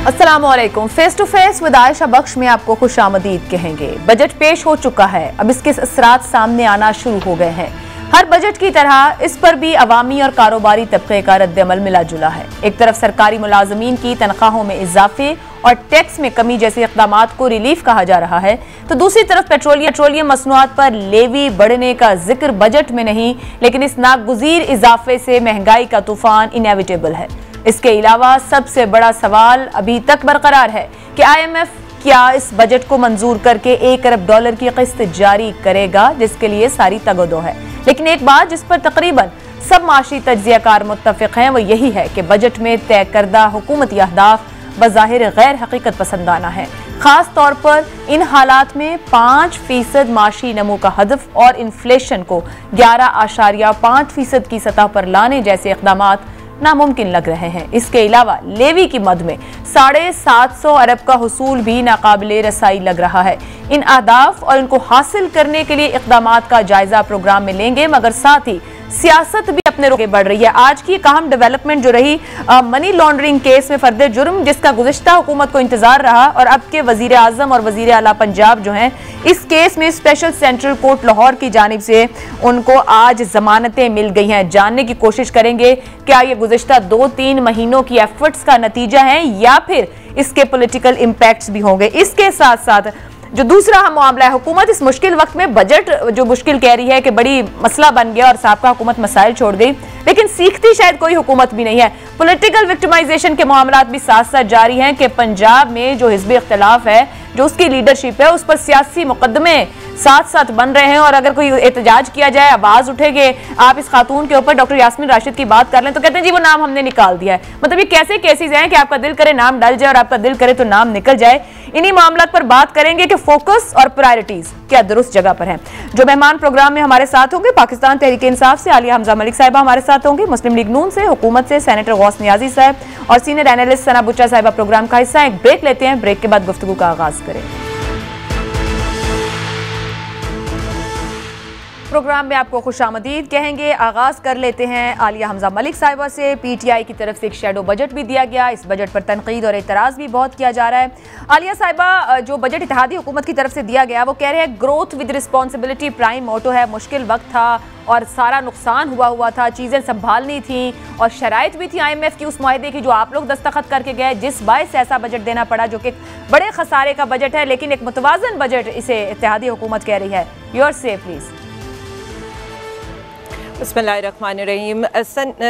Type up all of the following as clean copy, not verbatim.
अस्सलामुअलैकुम। Face to face with Ayesha Bakhsh में आपको खुशामदीद कहेंगे। बजट पेश हो चुका है, अब इसके असरात सामने आना शुरू हो गए हैं। हर बजट की तरह इस पर भी अवामी और कारोबारी तबके का रद्द-ए-अमल मिला जुला है। एक तरफ सरकारी मुलाजमीन की तनख्वाहों में इजाफे और टैक्स में कमी जैसे इक़दामात को रिलीफ कहा जा रहा है, तो दूसरी तरफ पेट्रोलियम मसनूआत पर लेवी बढ़ने का जिक्र बजट में नहीं, लेकिन इस नागुज़ीर इजाफे से महंगाई का तूफान इनेविटेबल है। इसके अलावा सबसे बड़ा सवाल अभी तक बरकरार है कि IMF क्या इस बजट को मंजूर करके $1 अरब की किस्त जारी करेगा, जिसके लिए सारी तगदो है। लेकिन एक बात जिस पर तकरीबन सब माशी तज्जियाकार मुत्तफिक हैं वो यही है कि बजट में तय करदा हुकूमती अहदाफ बज़ाहिर गैर हकीकत पसंदाना है। खास तौर पर इन हालात में 5% माशी नमू का हदफ और इन्फ्लेशन को 11.5% की सतह पर लाने जैसे इक़दामात नामुमकिन लग रहे हैं। इसके अलावा लेवी की मद में 750 अरब का हुसूल भी नाकाबिले रसाई लग रहा है। इन अहदाफ और इनको हासिल करने के लिए इक़दामात का जायजा प्रोग्राम में लेंगे, मगर साथ ही सियासत भी अपने रुख बढ़ रही है। आज की एक अहम डेवलपमेंट जो रही मनी लॉन्ड्रिंग केस में फर्द जुर्म, जिसका गुज़िश्ता हुकूमत को इंतजार रहा और अब के वजीर आजम और वजीर आला पंजाब जो हैं, इस केस में स्पेशल सेंट्रल कोर्ट लाहौर की जानिब से उनको आज जमानतें मिल गई हैं। जानने की कोशिश करेंगे क्या ये गुज़िश्ता 2-3 महीनों की एफर्ट्स का नतीजा है या फिर इसके पॉलिटिकल इम्पैक्ट्स भी होंगे। इसके साथ साथ जो दूसरा हम मामला है, हुकूमत इस मुश्किल वक्त में बजट जो मुश्किल कह रही है कि बड़ी मसला बन गया और साबका हुकूमत मसाइल छोड़ गई, लेकिन सीखती शायद कोई हुकूमत भी नहीं है। पॉलिटिकल विक्टिमाइजेशन के मामलात भी साथ साथ जारी हैं कि पंजाब में जो हिज़्ब इख्तिलाफ है, जो उसकी लीडरशिप है, उस पर सियासी मुकदमे साथ साथ बन रहे हैं और अगर कोई एहतजाज किया जाए, आवाज उठेगे, आप इस खातून के ऊपर डॉक्टर यास्मीन राशिद की बात कर लें तो कहते हैं जी वो नाम हमने निकाल दिया है। मतलब ये कैसे केसेस हैं कि आपका दिल करे नाम डल जाए और आपका दिल करे तो नाम निकल जाए। इन्हीं मामलात पर बात करेंगे कि फोकस और प्रायोरिटीज क्या दुरुस्त जगह पर हैं। जो मेहमान प्रोग्राम में हमारे साथ होंगे, पाकिस्तान तहरीक इंसाफ से आलिया हमजा मलिक साहिबा हमारे साथ होंगे, मुस्लिम लीग नून से, हुकूमत से सेनेटर गौस नियाजी साहब और सीनियर एनालिस्ट सना बुच्चा साहिबा प्रोग्राम का हिस्सा। एक ब्रेक लेते हैं, ब्रेक के बाद गुफ्तगू का आगाज करें। प्रोग्राम में आपको खुशामदीद कहेंगे। आगाज कर लेते हैं आलिया हमजा मलिक साहिबा से। PTI की तरफ से एक शैडो बजट भी दिया गया, इस बजट पर तनकीद और एतराज़ भी बहुत किया जा रहा है। आलिया साहिबा, जो बजट इत्तेहादी हुकूमत की तरफ से दिया गया वो कह रहे हैं ग्रोथ विद रिस्पॉन्सिबिलिटी प्राइम मोटो है। मुश्किल वक्त था और सारा नुकसान हुआ था, चीज़ें संभालनी थी और शराइत भी थी IMF की उस मुआहदे की जो आप लोग दस्तखत करके गए, जिस बायस ऐसा बजट देना पड़ा जो कि बड़े खसारे का बजट है, लेकिन एक मुतवाज़न बजट इसे इत्तेहादी हुकूमत कह रही है। योर से प्लीज़। बिस्मिल्लाहिर्रहमानिर्रहीम।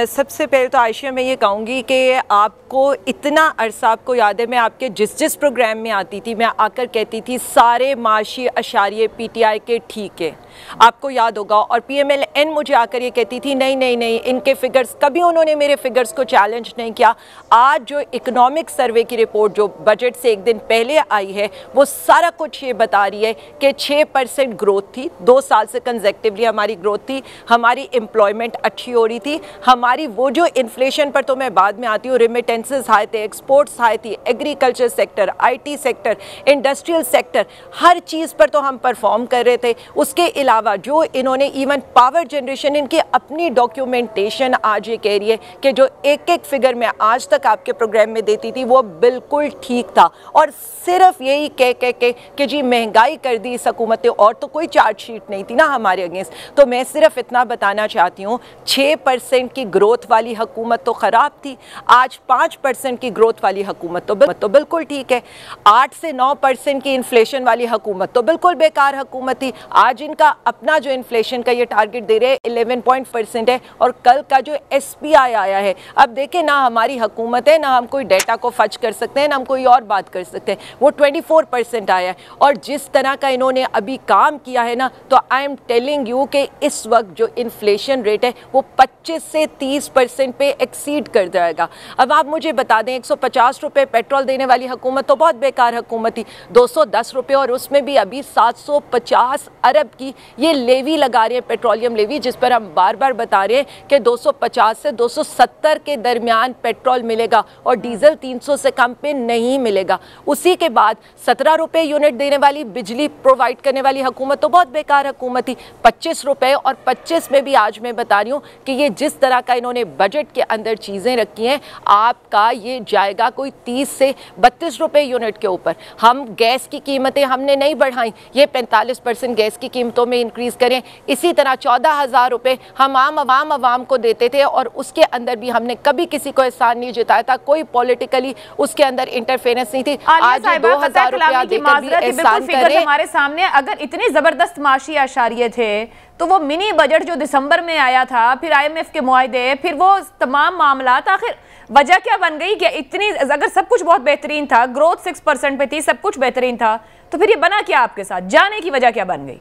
सबसे पहले तो आयशा मैं ये कहूँगी कि आपको इतना अरसा, आपको याद है मैं आपके जिस प्रोग्राम में आती थी मैं आकर कहती थी सारे माशी अशारिये PTI के ठीक है, आपको याद होगा। और PMLN मुझे आकर ये कहती थी नहीं इनके फिगर्स, कभी उन्होंने मेरे फिगर्स को चैलेंज नहीं किया। आज जो इकोनॉमिक सर्वे की रिपोर्ट जो बजट से एक दिन पहले आई है वो सारा कुछ ये बता रही है कि 6% ग्रोथ थी, 2 साल से कंसेक्टिवली हमारी ग्रोथ थी, हमारी एम्प्लॉयमेंट अच्छी हो रही थी, हमारी वो जो इन्फ्लेशन पर तो मैं बाद में आती हूँ, रेमिटेंसेस हाई थे, एक्सपोर्ट्स हाई थी, agriculture sector, IT sector, industrial sector, हर चीज़ पर तो हम परफॉर्म कर रहे थे। उसके अलावा जो इन्होंने इवन पावर जनरेशन, इनकी अपनी डॉक्यूमेंटेशन आज ये कह रही है कि जो एक फिगर मैं आज तक आपके प्रोग्राम में देती थी वो बिल्कुल ठीक था। और सिर्फ यही कह के कि जी महंगाई कर दी इस हुकूमत ने, और तो कोई चार्जशीट नहीं थी ना हमारे अगेंस्ट। तो मैं सिर्फ इतना बताना चाहती हूँ 6% की ग्रोथ वाली हुकूमत तो ख़राब थी, आज 5% की ग्रोथ वाली हुकूमत तो बिल्कुल ठीक है। 8 से 9% की इन्फ्लेशन वाली हुकूमत तो बिल्कुल बेकार हुकूमत थी। आज इनका अपना जो इन्फ्लेशन का ये टारगेट दे रहे हैं 11% है और कल का जो SPI आया है, अब देखें ना हमारी हुकूमत है, ना हम कोई डेटा को फच कर सकते हैं, ना हम कोई और बात कर सकते हैं, वो 24% आया है। और जिस तरह का इन्होंने अभी काम किया है ना, तो आई एम टेलिंग यू कि इस वक्त जो इन्फ्लेशन रेट है वो 25 से 30% पे एक्सीड कर जाएगा। अब आप मुझे बता दें 150 रुपये पेट्रोल देने वाली हुकूमत तो बहुत बेकार हुकूमत थी, 210 रुपये और उसमें भी अभी 750 अरब की ये लेवी लगा रहे हैं, पेट्रोलियम लेवी, जिस पर हम बार बार बता रहे हैं कि 250 से 270 के दरमियान पेट्रोल मिलेगा और डीजल 300 से कम पे नहीं मिलेगा। उसी के बाद 17 रुपये यूनिट देने वाली बिजली प्रोवाइड करने वाली हुकूमत तो बहुत बेकार हुकूमत थी, 25 रुपये और 25 में भी आज मैं बता रही हूँ कि ये जिस तरह का इन्होंने बजट के अंदर चीज़ें रखी हैं, आपका ये जाएगा कोई 30 से 32 रुपए यूनिट के ऊपर। हम गैस की कीमतें हमने नहीं बढ़ाई, ये 45% गैस की कीमतों में इंक्रीज़ करें। इसी तरह 14,000 रुपये हम आवाम को देते थे और उसके अंदर भी हमने कभी किसी को एहसान नहीं जताया था, कोई पॉलिटिकली उसके अंदर इंटरफेरेंस नहीं थी। आज 2,000 रुपया देकर भी एहसान करें। हमारे सामने अगर इतने जबरदस्त माशी आशारिये थे तो वो मिनी बजट जो दिसंबर में आया था, फिर IMF के मुआहदे, फिर वो तमाम मामलात, आखिर वजह क्या बन गई? क्या इतनी, अगर सब कुछ बहुत बेहतरीन था, ग्रोथ 6% पे थी, सब कुछ बेहतरीन था, तो फिर ये बना क्या आपके साथ? जाने की वजह क्या बन गई?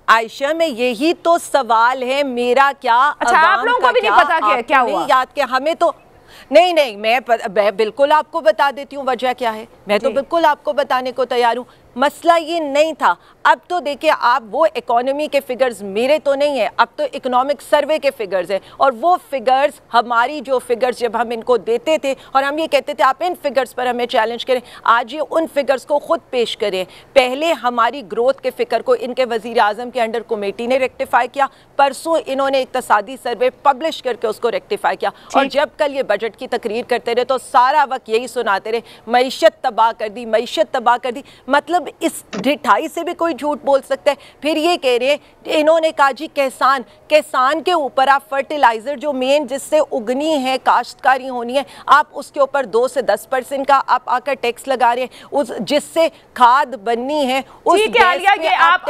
आयशा में यही तो सवाल है मेरा। क्या अच्छा, आप लोगों को भी नहीं पता क्या हुआ? याद क्या हमें तो नहीं, मैं बिल्कुल आपको बता देती हूँ वजह क्या है। मैं तो बिल्कुल आपको बताने को तैयार हूँ। मसला ये नहीं था। अब तो देखिए आप, वो इकोनॉमी के फिगर्स मेरे तो नहीं है, अब तो इकोनॉमिक सर्वे के फिगर्स हैं, और वो फिगर्स हमारी जो फिगर्स जब हम इनको देते थे और हम ये कहते थे आप इन फिगर्स पर हमें चैलेंज करें, आज ये उन फिगर्स को खुद पेश करें। पहले हमारी ग्रोथ के फिगर को इनके वजीर आजम के अंडर कमेटी ने रेक्टिफाई किया, परसों इन्होंने इक्तसादी सर्वे पब्लिश करके उसको रेक्टिफाई किया, और जब कल ये बजट की तकरीर करते रहे तो सारा वक्त यही सुनाते रहे, मईशत तबाह कर दी, मईशत तबाह कर दी। मतलब इस ढिठाई से भी कोई झूठ बोल सकता है? फिर ये कह रहे हैं, इन्होंने कहा जी किसान के ऊपर आप फर्टिलाइजर जो मेन जिससे उगनी है, काश्तकारी होनी है, आप उसके ऊपर 2 से 10% का आप आकर टैक्स लगा रहे हैं, उस जिससे खाद बननी है उस गैस पे आप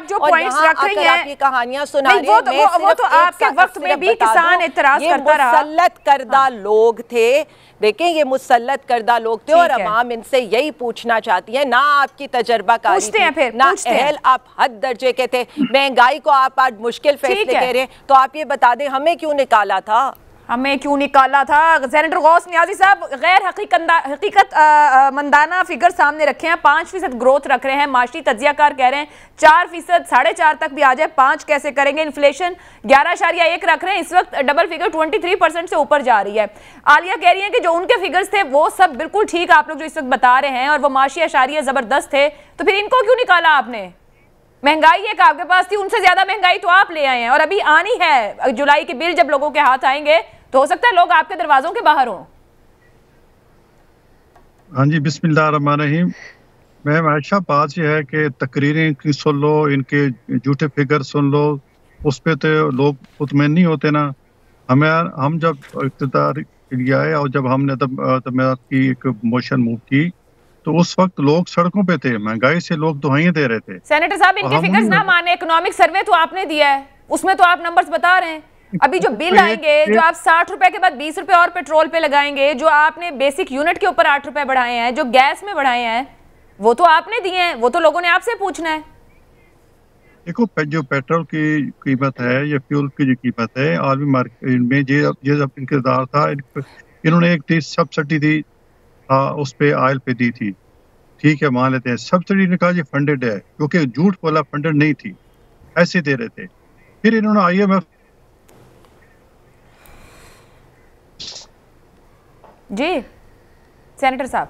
जो पॉइंट्स रख रही हैं, आप ये कहानियां सुना रहे हैं, वो तो आपके वक्त में भी किसान एतराज करता रहा। मुसल्लत करदा लोग थे, देखें ये मुसल्लत करदा लोग थे, और अवाम इनसे यही पूछना चाहती है, ना आपकी तजर्बाकारी थी, ना अहल, आप हद दर्जे के थे। महंगाई को आप आज मुश्किल फैसले कह रहे हैं, तो आप ये बता दें हमें क्यों निकाला था? हमें क्यों निकाला था? सेनेटर गौस नियाजी साहब गैर हकीकत मंदाना फिगर सामने रखे हैं। 5% ग्रोथ रख रहे हैं, माशी तजियाकार कह रहे हैं 4%, 4.5 तक भी आ जाए, 5 कैसे करेंगे? इन्फ्लेशन 11.1 रख रहे हैं, इस वक्त डबल फिगर 23% से ऊपर जा रही है। आलिया कह रही है कि जो उनके फिगर्स थे वो सब बिल्कुल ठीक आप लोग जो इस वक्त बता रहे हैं, और वो माशी आशारिया जबरदस्त थे, तो फिर इनको क्यों निकाला आपने? महंगाई एक आपके पास थी, उनसे ज्यादा महंगाई तो आप ले आए हैं, और अभी आनी है। जुलाई के बिल जब लोगों के हाथ आएंगे तो हो सकता है लोग आपके दरवाजों के बाहर हों। हाँ जी, बिस्मिल्लाहिर्रहमानिर्रहीम। मैम आयशा, बात यह है कि तकरीरें की सुन लो, इनके झूठे फिगर सुन लो, उस पर तो लोग मुतमईन नहीं होते ना। हम जब इक़्तिदार के लिए आए और जब हमने तमीरात की एक मोशन मूव की, तो उस वक्त लोग सड़कों पे थे, महंगाई से लोग दुहाइयां दे रहे थे। सेनेटर साहब, इनके फिगर्स ना माने, इकोनॉमिक सर्वे तो आपने दिया है, उसमें तो आप नंबर्स बता रहे हैं। अभी जो बिल आएंगे, जो आप 60 रुपए के बाद 20 रुपए और पेट्रोल पे लगाएंगे, जो आपने बेसिक यूनिट के ऊपर 8 रुपए बढ़ाए हैं, जो गैस में बढ़ाए हैं, वो तो आपने दिए हैं, वो तो लोगों ने आपसे पूछना है। देखो, जो पेट्रोल की कीमत है या फ्यूल की जो कीमत है आलमी मार्केट में, ये जब इनकदार था, इन्होंने एक सब्सिडी दी, उस पे ऑयल पे दी थी, ठीक है, मान लेते हैं सब्सिडी ने कहा ये फंडेड है, क्योंकि झूठ बोला फंडेड नहीं थी, ऐसे दे रहे थे। फिर इन्होंने IMF जी सेनेटर साहब,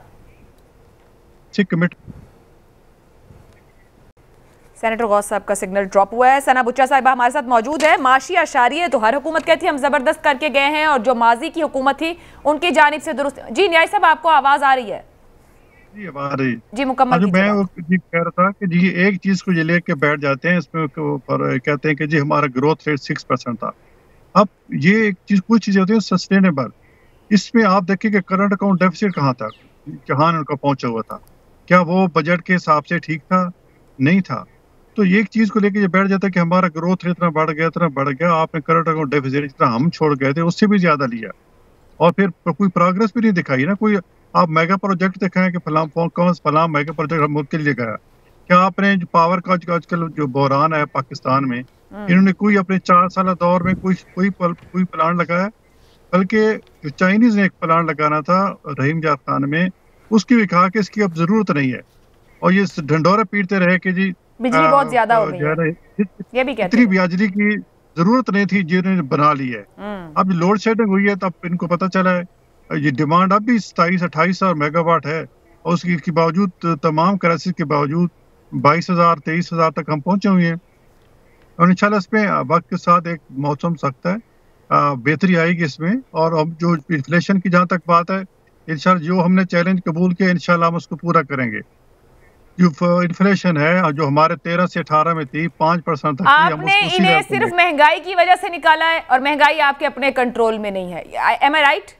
सेनेटर गौस साहब का सिग्नल ड्रॉप हुआ है। सना बुच्चा साहिबा हमारे साथ मौजूद है। माशी आशारिये तो हर हुकूमत कहती है हम जबरदस्त करके गए हैं, और जो माजी की हुकूमत थी उनकी जानिब से दुरुस्त। जी न्याय साहब, आपको आवाज आ रही है? जी मुकम्मल। मैं कह रहा था कि जी एक चीज को ये लेके बैठ जाते हैं, इसमें कहते हैं कि जी हमारा ग्रोथ रेट 6% था। अब ये एक चीज, कुछ चीजें होती है सस्टेनेबल। इसमें आप देखिए कि करंट अकाउंट डेफिसिट कहाँ था, जहां उनका पहुंचा हुआ था, क्या वो बजट के हिसाब से ठीक था? नहीं था। तो ये एक चीज को लेके ये बैठ जाता है कि हमारा ग्रोथ रेट इतना बढ़ गया, आपने करंट अकाउंट डेफिसिट जितना हम छोड़ गए थे उससे भी ज्यादा लिया, और फिर कोई प्रोग्रेस भी नहीं दिखाई ना। कोई आप मेगा प्रोजेक्ट दिखाएं कि फलां मेगा प्रोजेक्ट हम मुल्क के लिए गया। क्या आपने जो पावर का आजकल जो बहरान है पाकिस्तान में, इन्होंने कोई अपने 4 साल दौर में कोई प्लान लगाया? बल्कि जो चाइनीज ने एक प्लान लगाना था रहीम जाफ खान में, उसकी भी कहा कि इसकी अब जरूरत नहीं है, और ये ढंडोरा पीटते रहे कि जी बिजली बहुत ज्यादा हो गई है, ये भी कहते हैं बिजली की जरूरत नहीं थी, जिन्होंने बना ली है। अब लोड शेडिंग हुई है, तब इनको पता चला है ये डिमांड अब भी 27-28 मेगावाट है, और उसके बावजूद तमाम क्राइसिस के बावजूद 22,000-23,000 तक हम पहुंचे हुए हैं। और इंशाल्लाह इसमें वक्त के साथ एक मौसम सख्त है, बेहतरी आएगी इसमें। और अब जो इन्फ्लेशन की जहाँ तक बात है, इंशाल्लाह जो हमने चैलेंज कबूल किया इंशाल्लाह हम उसको पूरा करेंगे। जो इन्फ्लेशन है जो हमारे 13 से 18 में थी 5% तक थी, हम आपने उसको इन्हें सिर्फ महंगाई की वजह से निकाला है और महंगाई आपके अपने कंट्रोल में नहीं है, एम आई राइट?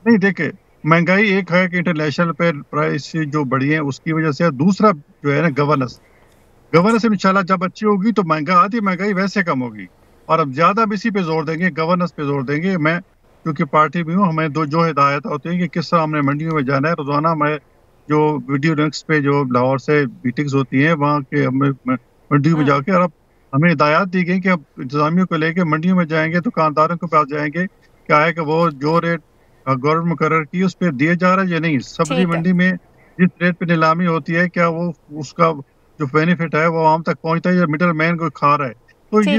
नहीं, देखे महंगाई एक है कि इंटरनेशनल पे प्राइस जो बढ़ी है उसकी वजह से, दूसरा जो है ना गवर्नेंस इंशाल्लाह जब अच्छी होगी तो आधी महंगाई वैसे कम होगी। और अब ज्यादा हम इसी पे जोर देंगे, गवर्नेंस पे जोर देंगे। मैं क्योंकि पार्टी भी हूँ, हमें जो हिदायत होती है कि किस तरह हमने मंडियों में जाना है। रोजाना मैं जो वीडियो लिंक्स पे जो लाहौर से मीटिंग्स होती हैं वहाँ के हमें मंडियों में जाके, और अब हमें हिदायत दी गई कि अब इंतजामियों को लेके मंडियों में जाएंगे, दुकानदारों के पास जाएंगे, क्या है कि वो जो रेट गवर्नमेंट मुकर्रर की उस पर दिए जा रहा है या नहीं। सब्जी मंडी में जिस रेट पे नीलामी होती है, क्या वो उसका जो बेनिफिट है वो आम तक पहुंचता है या मिडल मैन को खा रहा है। तो ये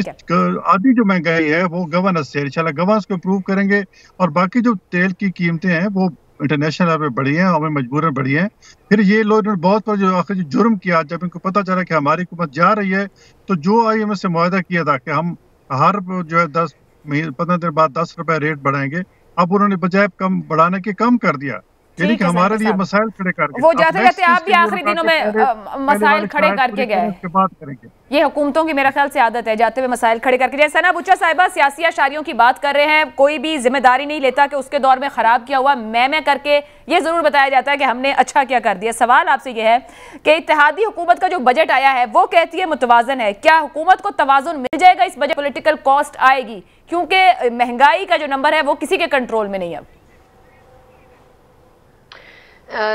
आधी जो महंगाई है वो गवर्नेंस से, इंशाल्लाह गवर्नेंस को इम्प्रूव करेंगे। और बाकी जो तेल की कीमतें हैं वो इंटरनेशनल लेवल पे बढ़ी हैं, हमें मजबूरन बढ़ी हैं। फिर ये लोग बहुत पर जो आखिर जुर्म किया, जब इनको पता चला कि हमारी हुकूमत जा रही है, तो जो IMF से मुआहदा किया था कि हम हर जो है 15 दिन बाद 10 रुपए रेट बढ़ाएंगे, अब उन्होंने बजाय कम बढ़ाने के कम कर दिया, यानी कि हमारे लिए मसाइल खड़े करके। वो जाते जाते आप भी आखिरी दिनों में मसाइल खड़े करके गए, बात करेंगे। ये हुकूमतों की मेरा ख्याल से आदत है, जाते हुए मसाइल खड़े करके। जैसे सना बुच्चा साहिबा सियासी अशारियों की बात कर रहे हैं, कोई भी जिम्मेदारी नहीं लेता कि उसके दौर में खराब किया हुआ मैं करके ये जरूर बताया जाता है कि हमने अच्छा क्या कर दिया। सवाल आपसे ये है कि इत्तेहादी हुकूमत का जो बजट आया है वो कहती है मुतवाजन है, क्या हुकूमत को तवाजुन मिल जाएगा इस बजट? पॉलिटिकल कॉस्ट आएगी क्योंकि महंगाई का जो नंबर है वो किसी के कंट्रोल में नहीं है।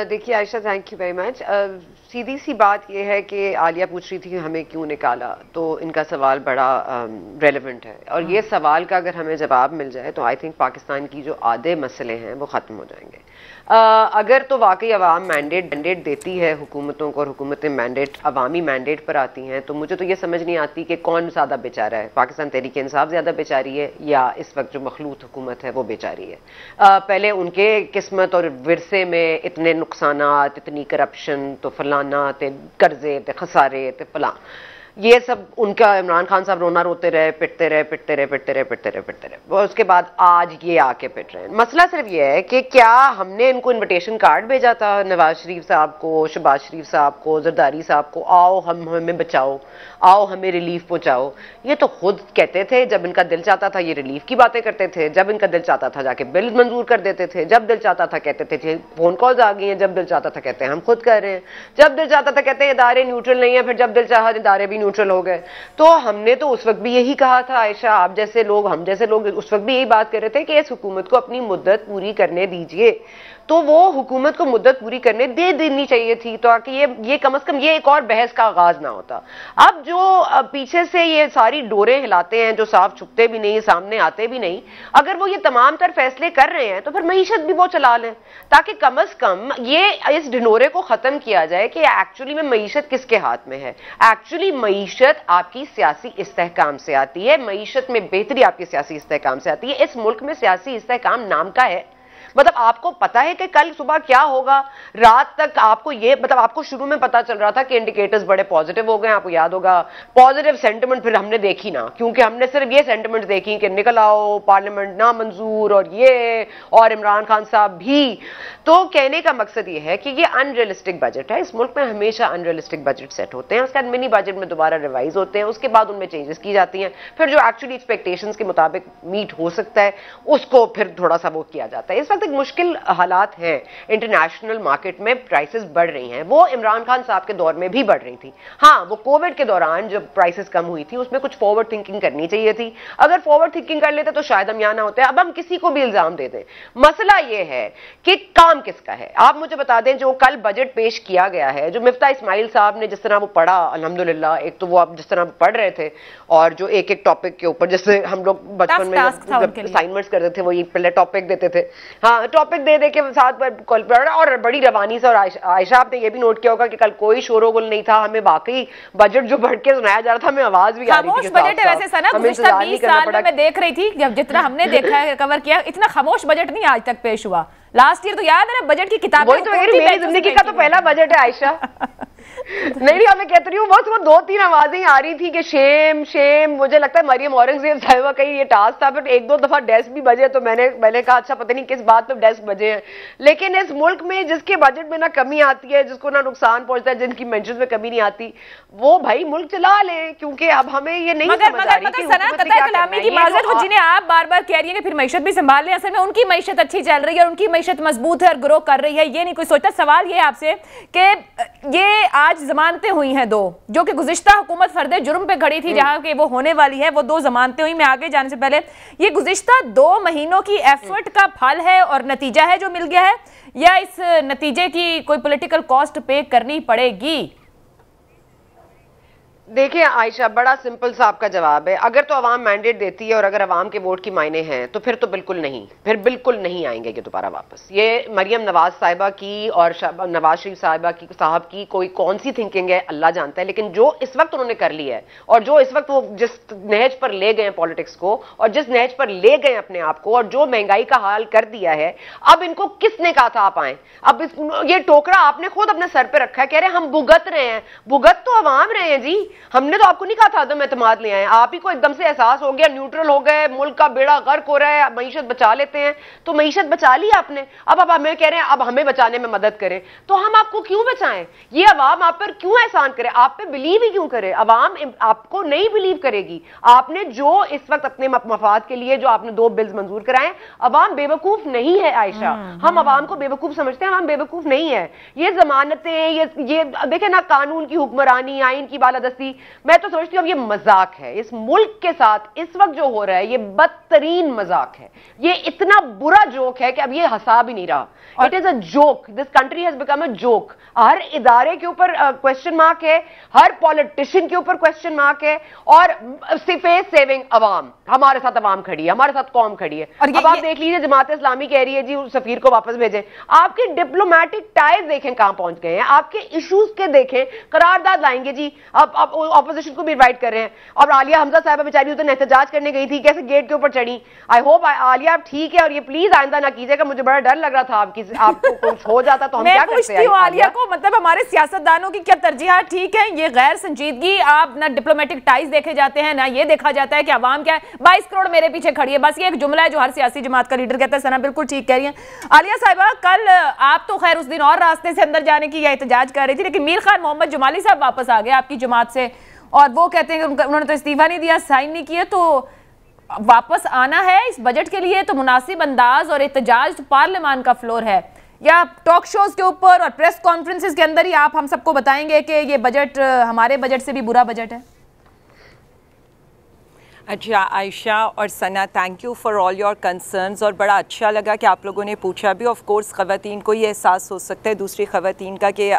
देखिए Ayesha, thank you very much. सीधी सी बात यह है कि आलिया पूछ रही थी कि हमें क्यों निकाला, तो इनका सवाल बड़ा रेलेवेंट है। और ये सवाल का अगर हमें जवाब मिल जाए तो आई थिंक पाकिस्तान की जो आधे मसले हैं वो ख़त्म हो जाएंगे। अगर तो वाकई अवाम मैंडेट देती है हुकूमतों को और हुकूमतें अवामी मैंडेट पर आती हैं, तो मुझे तो ये समझ नहीं आती कि कौन ज़्यादा बेचारा है, पाकिस्तान तहरीक इंसाफ ज़्यादा बेचारी है या इस वक्त जो मखलूत हुकूमत है वो बेचारी है। पहले उनके किस्मत और विरसे में इतने नुकसानात, इतनी करप्शन, तो फलाना ते कर्जे ते खसारे ते फला, ये सब उनका इमरान खान साहब रोना रोते रहे, पिटते रहे। उसके बाद आज ये आके पिट रहे हैं। मसला सिर्फ ये है कि क्या हमने इनको इनविटेशन कार्ड भेजा था नवाज शरीफ साहब को, शहबाज शरीफ साहब को, जरदारी साहब को, आओ हमें बचाओ, आओ हमें रिलीफ पहुंचाओ? ये तो खुद कहते थे, जब इनका दिल चाहता था ये रिलीफ की बातें करते थे, जब इनका दिल चाहता था जाके बिल मंजूर कर देते थे, जब दिल चाहता था कहते थे फोन कॉल्स आ गई हैं, जब दिल चाहता था कहते हैं हम खुद कर रहे हैं, जब दिल चाहता था कहते हैं इदारे न्यूट्रल नहीं है, फिर जब दिल चाहा इदारे भी न्यूट्रल हो गए। तो हमने तो उस वक्त भी यही कहा था आयशा, आप जैसे लोग, हम जैसे लोग उस वक्त भी यही बात कर रहे थे कि इस हुकूमत को अपनी मुद्दत पूरी करने दीजिए। तो वो हुकूमत को मुद्दत पूरी करने दे देनी चाहिए थी, तो आके ये कम से कम ये एक और बहस का आगाज ना होता। अब जो पीछे से ये सारी डोरें हिलाते हैं, जो साफ छुपते भी नहीं, सामने आते भी नहीं, अगर वो ये तमाम तर फैसले कर रहे हैं तो फिर मईशत भी वो चला लें, ताकि कम से कम ये इस ढिंडोरे को खत्म किया जाए कि एक्चुअली में मईशत किसके हाथ में है। एक्चुअली मईशत आपकी सियासी इस्तेहकाम से आती है, मईशत में बेहतरी आपकी सियासी इस्तेहकाम से आती है। इस मुल्क में सियासी इस्तेहकाम नाम का है, मतलब आपको पता है कि कल सुबह क्या होगा, रात तक आपको ये, मतलब आपको शुरू में पता चल रहा था कि इंडिकेटर्स बड़े पॉजिटिव हो गए, आपको याद होगा पॉजिटिव सेंटिमेंट फिर हमने देखी ना, क्योंकि हमने सिर्फ ये सेंटिमेंट देखी कि निकल आओ, पार्लियामेंट ना मंजूर और ये, और इमरान खान साहब भी। तो कहने का मकसद ये है कि ये अनरियलिस्टिक बजट है। इस मुल्क में हमेशा अनरियलिस्टिक बजट सेट होते हैं, उसके बाद मिनी बजट में दोबारा रिवाइज होते हैं, उसके बाद उनमें चेंजेस की जाती हैं, फिर जो एक्चुअली एक्सपेक्टेशंस के मुताबिक मीट हो सकता है उसको फिर थोड़ा सा वो किया जाता है। इस वक्त एक मुश्किल हालात है, इंटरनेशनल मार्केट में प्राइसेस बढ़ रही हैं, वो इमरान खान साहब के दौर में भी बढ़ रही थी। हाँ, वो कोविड के दौरान जब प्राइसेस कम हुई थी उसमें कुछ फॉरवर्ड थिंकिंग करनी चाहिए थी, अगर फॉरवर्ड थिंकिंग कर लेते तो शायद हम यहां ना होते। अब हम किसी को भी इल्जाम दे दें, मसला यह है कि काम किसका है। आप मुझे बता दें, जो कल बजट पेश किया गया है, जो मिफ्ता इस्माइल साहब ने जिस तरह वो पढ़ा, अल्हम्दुलिल्लाह, एक तो वो आप जिस तरह पढ़ रहे थे और जो एक एक टॉपिक के ऊपर, जैसे हम लोग बचपन में असाइनमेंट्स करते थे, वो ये पहले टॉपिक देते थे, हाँ टॉपिक दे के साथ और बड़ी रवानी से। और आयशा आपने ये भी नोट किया होगा कि कल कोई शोरोगुल नहीं था, हमें वाकई बजट जो बढ़ के सुनाया जा रहा था, हमें आवाज भी आ रही थी। बजट है वैसे सना, गुज़िश्ता 20 साल में मैं देख रही थी, जब जितना हमने देखा है, कवर किया, इतना खामोश बजट नहीं आज तक पेश हुआ। लास्ट ईयर तो याद है ना, बजट की किताबें, वही तो मेरी जिंदगी का तो पहला बजट है आयशा। नहीं, मैं कहती रही हूँ बस वो 2-3 आवाजें आ रही थी कि शेम शेम। मुझे लगता है मरियम औरंगजेब साहिबा का ये टास्क था, फिर 1-2 दफा डेस्क भी बजे तो मैंने कहा अच्छा पता नहीं किस बात पे डेस्क बजे हैं। लेकिन इस मुल्क में जिसके बजट में ना कमी आती है, जिसको ना नुकसान पहुंचता है, जिनकी मेंशंस में कमी नहीं आती, वो भाई मुल्क चला ले, क्योंकि अब हमें ये नहीं समझ आ रही कि सनत कलामी की माजरत वो जिन्हें आप बार बार कह रही है कि फिर मैशत भी संभाल लें, असल में उनकी मैशत अच्छी चल रही है और उनकी मैशत मजबूत है और ग्रो कर रही है, ये नहीं कोई सोचता। सवाल ये है आपसे कि ये आज जमानतें हुई हैं 2, जो कि गुज़िश्ता हुकूमत फर्दे जुर्म पे खड़ी थी, जहां के वो होने वाली है, वो 2 जमानतें हुई। मैं आगे जाने से पहले ये गुज़िश्ता 2 महीनों की एफर्ट का फल है और नतीजा है जो मिल गया है, या इस नतीजे की कोई पॉलिटिकल कॉस्ट पे करनी पड़ेगी? देखिए आयशा, बड़ा सिंपल सा आपका जवाब है। अगर तो अवाम मैंडेट देती है और अगर अवाम के वोट की मायने हैं तो फिर तो बिल्कुल नहीं, फिर बिल्कुल नहीं आएंगे ये दोबारा वापस। ये मरियम नवाज साहिबा की और नवाज शरीफ साहब की कोई कौन सी थिंकिंग है अल्लाह जानता है, लेकिन जो इस वक्त उन्होंने कर लिया है और जो इस वक्त वो जिस नहज पर ले गए पॉलिटिक्स को और जिस नहज पर ले गए अपने आप को और जो महंगाई का हाल कर दिया है, अब इनको किसने कहा था आप आए? अब ये टोकरा आपने खुद अपने सर पर रखा है, कह रहे हैं हम भुगत रहे हैं। भुगत तो अवाम रहे हैं जी, हमने तो आपको नहीं कहा था आदम एतमाद ले आए। आप ही को एकदम से एहसास हो गया, न्यूट्रल हो गए, मुल्क का बेड़ा गर्क हो रहा है, मईशत बचा लेते हैं, तो मईशत बचा ली आपने। अब आप हमें कह रहे हैं अब हमें बचाने में मदद करें, तो हम आपको क्यों बचाएं? ये अवाम आप पर क्यों एहसान करे, आप पे बिलीव ही क्यों करे? अवाम आपको नहीं बिलीव करेगी। आपने जो इस वक्त अपने मफाद के लिए जो आपने 2 बिल्स मंजूर कराए, अवाम बेवकूफ नहीं है आयशा। हम अवाम को बेवकूफ समझते हैं, अवाम बेवकूफ नहीं है। ये जमानतें, ये देखे ना, कानून की हुक्मरानी, आइन की बालादस्ती, मैं तो समझती हूँ अब ये मजाक है। इस मुल्क के साथ इस वक्त जो हो रहा है ये बदतरीन मजाक है, ये इतना बुरा जोक है कि अब ये हंसा भी नहीं रहा। It is a joke, this country has become a joke. हर इदारे के ऊपर क्वेश्चन मार्क है, हर पॉलिटिशियन के ऊपर क्वेश्चन मार्क है, और फेस सेविंग अवाम, हमारे साथ अवाम खड़ी है, हमारे साथ कौम खड़ी है। अब आप देख लीजिए, जमात इस्लामी कह रही है जी सफीर को वापस भेजें। आपके डिप्लोमेटिक टाइज देखें कहां पहुंच गए हैं, आपके इश्यूज के देखें, करारदाद लाएंगे जी। अब ऑपोजिशन को भी इनवाइट कर रहे हैं। और आलिया हमजा साहिबा बेचारी उधर एहतजाज करने गई थी, कैसे गेट के ऊपर चढ़ी। आई होप आलिया आप ठीक है, और ये प्लीज आइंदा ना कीजिएगा, मुझे बड़ा डर लग रहा था आपको कुछ हो जाता तो हम क्या करते हैं। आलिया को मतलब हमारे सियासतदानों की क्या तरजीहात ठीक है, ये गैर संजीदगी, आप ना डिप्लोमेटिक टाइज देखे जाते हैं ना ये देखा जाता है कि अवाम क्या है। 22 करोड़ मेरे पीछे खड़ी है, बस ये एक जुमला है जो हर सियासी जमात का लीडर कहता है। सना बिल्कुल ठीक कह रही है। आलिया साहिबा, कल आप तो खैर उस दिन और रास्ते से अंदर जाने की एहतजाज कर रही थी, लेकिन मीर खान मोहम्मद जमाली साहब वापस आ गए आपकी जमात से, और वो कहते हैं कि उन्होंने तो इस्तीफा नहीं दिया, साइन नहीं किए, तो वापस आना है इस बजट के लिए तो मुनासिब अंदाज और एहतजाज तो पार्लियामान का फ्लोर है, या टॉक शोज के ऊपर और प्रेस कॉन्फ्रेंसेस के अंदर ही आप हम सबको बताएंगे कि ये बजट हमारे बजट से भी बुरा बजट है? अच्छा आयशा और Sana, thank you for all your concerns, और बड़ा अच्छा लगा कि आप लोगों ने पूछा भी। ऑफ कोर्स ख़वातीन को ये एहसास हो सकता है दूसरी ख़वातीन का कि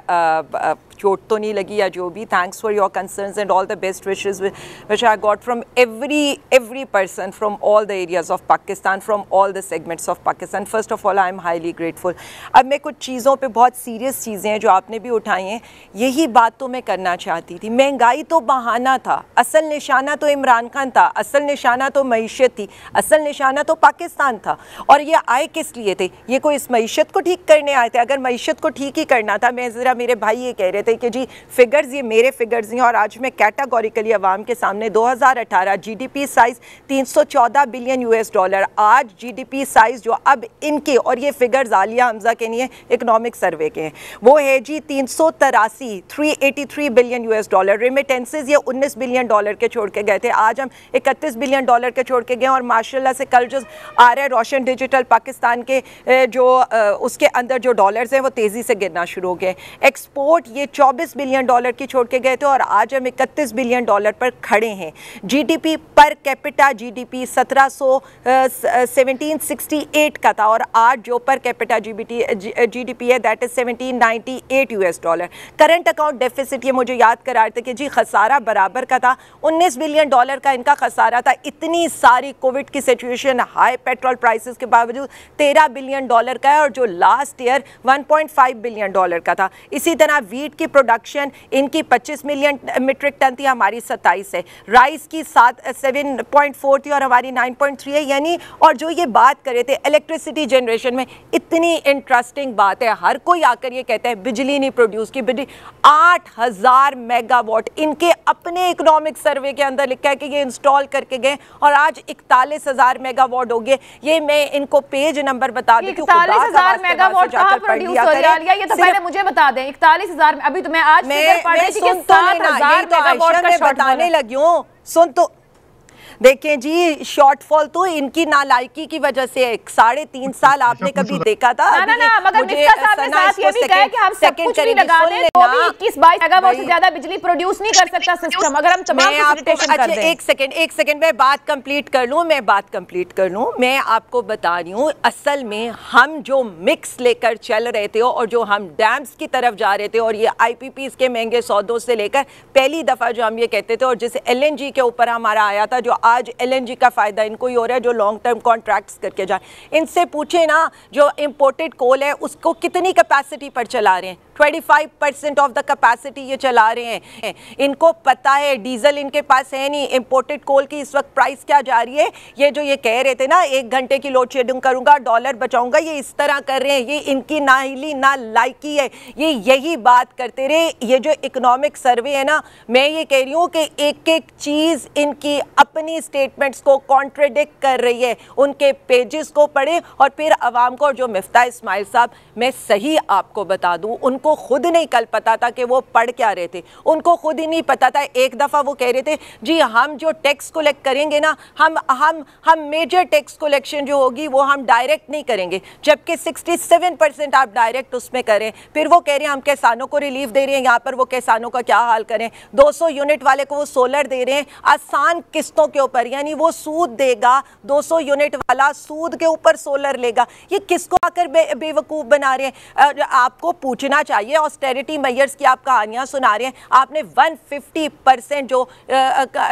चोट तो नहीं लगी या जो भी। Thanks for your concerns and all the best wishes which I got from every person from all the areas of Pakistan, from all the segments of Pakistan. First of all I am highly grateful. अब मैं कुछ चीज़ों पे, बहुत serious चीज़ें हैं जो आपने भी उठाई हैं, यही बात तो मैं करना चाहती थी। महंगाई तो बहाना था, असल निशाना तो इमरान खान था, असल निशाना तो मईशत थी, असल निशाना तो पाकिस्तान था। और ये आए किस लिए थे? ये कोई इस मईशत को ठीक करने आए थे? अगर मईशत को ठीक ही करना था, मैं ज़रा, मेरे भाई ये कह रहे थे कि जी फिगर्स ये मेरे फिगर्स हैं, और आज मैं कैटेगोरिकली अवाम के सामने 2018 जीडीपी साइज 314 बिलियन US$, आज जीडीपी साइज जो अब इनके, और ये फिगर्स आलिया हमजा के नहीं है, इकोनॉमिक सर्वे के हैं, वो है जी 383 बिलियन US$। रेमिटेंसेज ये $19 बिलियन के छोड़ के गए थे, आज हम $31 बिलियन के छोड़ के गए। और माशाल्लाह से कल जो आ रहा है रोशन डिजिटल पाकिस्तान के जो उसके अंदर जो डॉलर्स हैं वो तेज़ी से गिरना शुरू हो गए। एक्सपोर्ट ये $24 बिलियन की छोड़ के गए थे, और आज हम $31 बिलियन पर खड़े हैं। जीडीपी पर कैपिटा जीडीपी 1768 का था, और आज जो पर कैपिटा जीडीपी है that is $1798 US$। Current account deficit ये मुझे याद करा रहे थे कि जी खसारा बराबर का था, $19 बिलियन का इनका आ रहा था, इतनी सारी कोविड की सिचुएशन, हाई पेट्रोल प्राइसेस के बावजूद $13 बिलियन का है, और जो लास्ट ईयर $1.5 बिलियन का था। इसी तरह वीट की प्रोडक्शन इनकी 25 मिलियन मीट्रिक टन थी, हमारी 27 है। राइस की 7.4 थी और हमारी 9.3 है। यानी और जो ये बात कर रहे थे इलेक्ट्रिसिटी जनरेशन में, इतनी इंटरेस्टिंग बात है, हर कोई आकर ये कहता है बिजली नहीं प्रोड्यूस की, बिजली 8000 मेगावाट इनके अपने इकोनॉमिक सर्वे के अंदर लिखा है कि ये इंस्टॉल करके गए, और आज 41,000 मेगावाट हो गए। ये मैं इनको पेज नंबर बता दूं, 41,000 मेगावाट कहां प्रोड्यूस हो रहा है, ये तो पहले मुझे बता दें। 41,000, अभी तो मैं आज फिगर पढ़ रही थी कि 7,000 मेगावाट का बताने लगी हूं, सुन तो देखें जी, शॉर्टफॉल तो इनकी नालायकी की वजह से है। 3.5 साल आपने कभी देखा था? ना, मगर मिफ्ता साहब ने साथ ये भी कहा कि हम सब कुछ भी लगा दें तो भी 21-22 मेगावाट से ज्यादा बिजली प्रोड्यूस नहीं कर सकता सिस्टम, अगर हम तमाम फैसिलिटेशन कर दें। एक सेकंड मैं बात कंप्लीट कर लूं। मैं आपको बता रही हूँ, असल में हम जो मिक्स लेकर चल रहे थे और जो हम डैम्स की तरफ जा रहे थे, और ये IPPs के महंगे सौदों से लेकर पहली दफा जो हम ये कहते थे, और जैसे LNG के ऊपर हमारा आया था, जो आज LNG का फायदा इनको ही हो रहा है जो लॉन्ग टर्म कॉन्ट्रैक्ट्स करके जाए। इनसे पूछे ना, जो इंपोर्टेड कोल है उसको कितनी कैपेसिटी पर चला रहे हैं? 25% ऑफ द कैपेसिटी ये चला रहे हैं। इनको पता है डीजल इनके पास है नहीं। इंपोर्टेड कोल की इस वक्त प्राइस क्या जा रही है? ये जो ये कह रहे थे ना 1 घंटे की लोड शेडिंग करूंगा, डॉलर बचाऊंगा, ये इस तरह कर रहे हैं। ये इनकी नाहिली ना लायकी है, ये यही बात करते रहे। ये जो इकोनॉमिक सर्वे है ना, मैं ये कह रही हूँ कि एक एक चीज इनकी अपनी स्टेटमेंट्स को कॉन्ट्रडिक्ट कर रही है। उनके पेजेस को पढ़े और फिर अवाम को। और जो मिफ्ता इस्माइल साहब, मैं सही आपको बता दूं, उनको खुद नहीं कल पता था कि वो पढ़ क्या रहे थे। उनको खुद ही नहीं पता था। एक दफा वो कह रहे थे जी हम जो टैक्स कलेक्ट करेंगे ना, हम मेजर टैक्स कलेक्शन जो होगी वो हम डायरेक्ट नहीं करेंगे, जबकि 67% आप डायरेक्ट उसमें करें। फिर वो कह रहे हैं हम किसानों को रिलीफ दे रहे हैं। यहाँ पर वो किसानों का क्या हाल करें? 200 यूनिट वाले को वो सोलर दे रहे हैं आसान किस्तों के ऊपर, यानी वो सूद देगा। 200 यूनिट वाला सूद के ऊपर सोलर लेगा। ये किसको आकर बेवकूफ़ बना रहे हैं? आपको पूछना चाहिए। ऑस्टेरिटी मेजर्स की आप कहानियां सुना रहे हैं। आपने 150%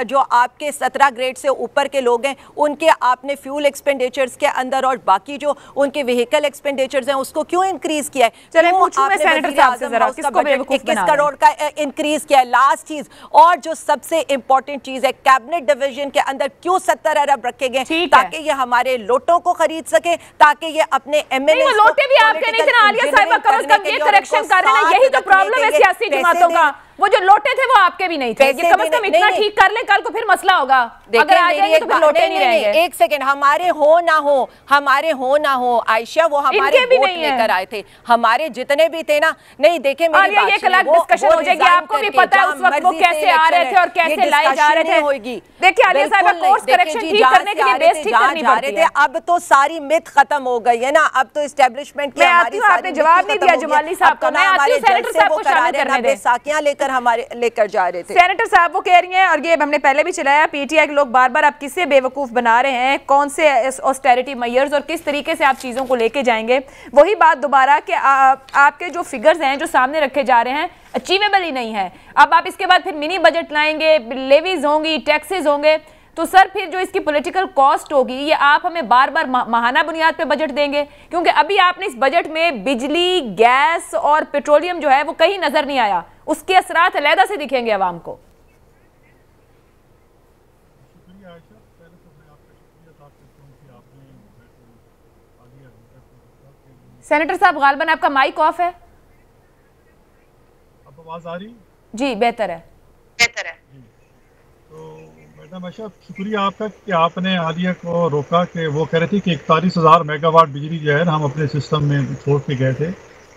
जो आपके 17 ग्रेड से ऊपर के लोग हैं उनके आपने फ्यूल एक्सपेंडिचर्स के अंदर और बाकी जो उनके व्हीकल एक्सपेंडिचर्स हैं उसको क्यों इंक्रीज किया है? चलिए पूछूं मैं सेनेटर साहब से जरा, किसको बेवकूफ बना रहे हैं? 21 करोड़ का इंक्रीज किया है। लास्ट चीज और जो सबसे इंपॉर्टेंट चीज है, कैबिनेट डिवीजन के अंदर क्यों 70 अरब रखे गए ताकि ये हमारे लोटों को खरीद सके, ताकि ये अपने एमएलए लोटे भी आपके नहीं थे। आलिया साहिबा कम से कम ये करेक्शन कर रहे हैं। यही तो प्रॉब्लम है सियासी जमातों का। वो जो लोटे थे वो आपके भी नहीं थे। ये कम से कम इतना ठीक कर ले, कल को फिर मसला होगा। अगर आ जाएंगे तो फिर लोटे नहीं रहेंगे। एक सेकंड, हमारे हो ना हो आयशा, वो हमारे वोट लेकर आए थे। हमारे जितने भी थे ना, नहीं देखे मेरी बात, ये एक अलग डिस्कशन हो जाएगी। आपको भी पता है उस वक्त वो कैसे आ रहे थे और कैसे लाए जा रहे थे। होगी देखिए आलिया साहिबा, कोर्स करेक्शन ठीक करने के लिए बेस ठीक करनी पड़ती है। अब तो सारी मिथ खत्म हो गई है ना। अब तो एस्टेब्लिशमेंट की हमारी, आपने जवाब नहीं दिया जमाली साहब को। मैं आती हूं सेनेटर साहब को शामिल करने दें। साकियां लेकर जा रहे थे सेनेटर साहब। वो कह रही हैं, और ये हमने पहले भी चलाया, पीटीआई के लोग बार बार आप किससे बेवकूफ बना रहे हैं, कौन से ऑस्टेरिटी मेजर्स और किस तरीके से आप चीजों को लेके जाएंगे। वही बात दोबारा कि आपके जो फिगर्स हैं जो सामने रखे जा रहे हैं अचीवेबल ही नहीं है। अब आप इसके बाद फिर मिनी बजट लाएंगे, लेवीज होंगी, टैक्सेस होंगे, तो सर फिर जो इसकी पॉलिटिकल कॉस्ट होगी ये आप हमें बार बार माहाना बुनियाद पे बजट देंगे? क्योंकि अभी आपने इस बजट में बिजली, गैस और पेट्रोलियम जो है वो कहीं नजर नहीं आया। उसके असरात अलहदा से दिखेंगे अवाम को। सेनेटर साहब गालबन आपका माइक ऑफ है। अब आवाज आ रही? जी बेहतर है। तो मैडम आयशा, शुक्रिया आपका कि आपने आलिया को रोका कि वो कह रहे थे कि 41,000 मेगावाट बिजली जो है ना हम अपने सिस्टम में छोड़ के गए थे।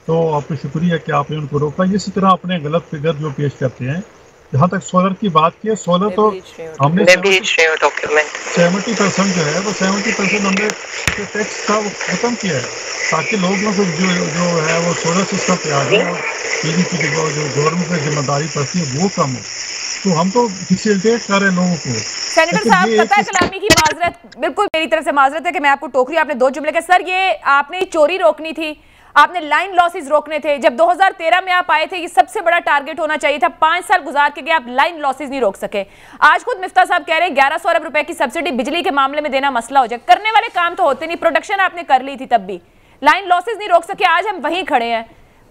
तो आपको शुक्रिया कि आपने उनको रोका। इसी तरह अपने गलत फिगर जो पेश करते हैं। जहाँ तक सोलर की बात की है, सोलर तो हमने 70% जो है वो 70% हमने टैक्स का वो खत्म किया है ताकि लोगों को जो है वो सोलर सिस्टम पे आ जाए और बिजली की जो गवर्नमेंट की जिम्मेदारी पड़ती है वो कम हो। तो हम तो फैसिलिटेट कर रहे हैं लोगों को। सेनेटर साहब, कता कलामी की माजरत, बिल्कुल मेरी तरफ से माजरत है कि मैं आपको टोक रही हूं। आपने 2 जुमले के सर, ये आपने चोरी रोकनी थी। आपने लाइन लॉसेस रोकने थे। जब 2013 में आप आए थे, ये सबसे बड़ा टारगेट होना चाहिए था। 5 साल गुजार के आप लाइन लॉसेस नहीं रोक सके। आज खुद मिफ्ता साहब कह रहे हैं 1100 अरब रुपए की सब्सिडी बिजली के मामले में देना मसला हो जाए। करने वाले काम तो होते नहीं, प्रोडक्शन आपने कर ली थी, तब भी लाइन लॉसेस नहीं रोक सके। आज हम वहीं खड़े हैं।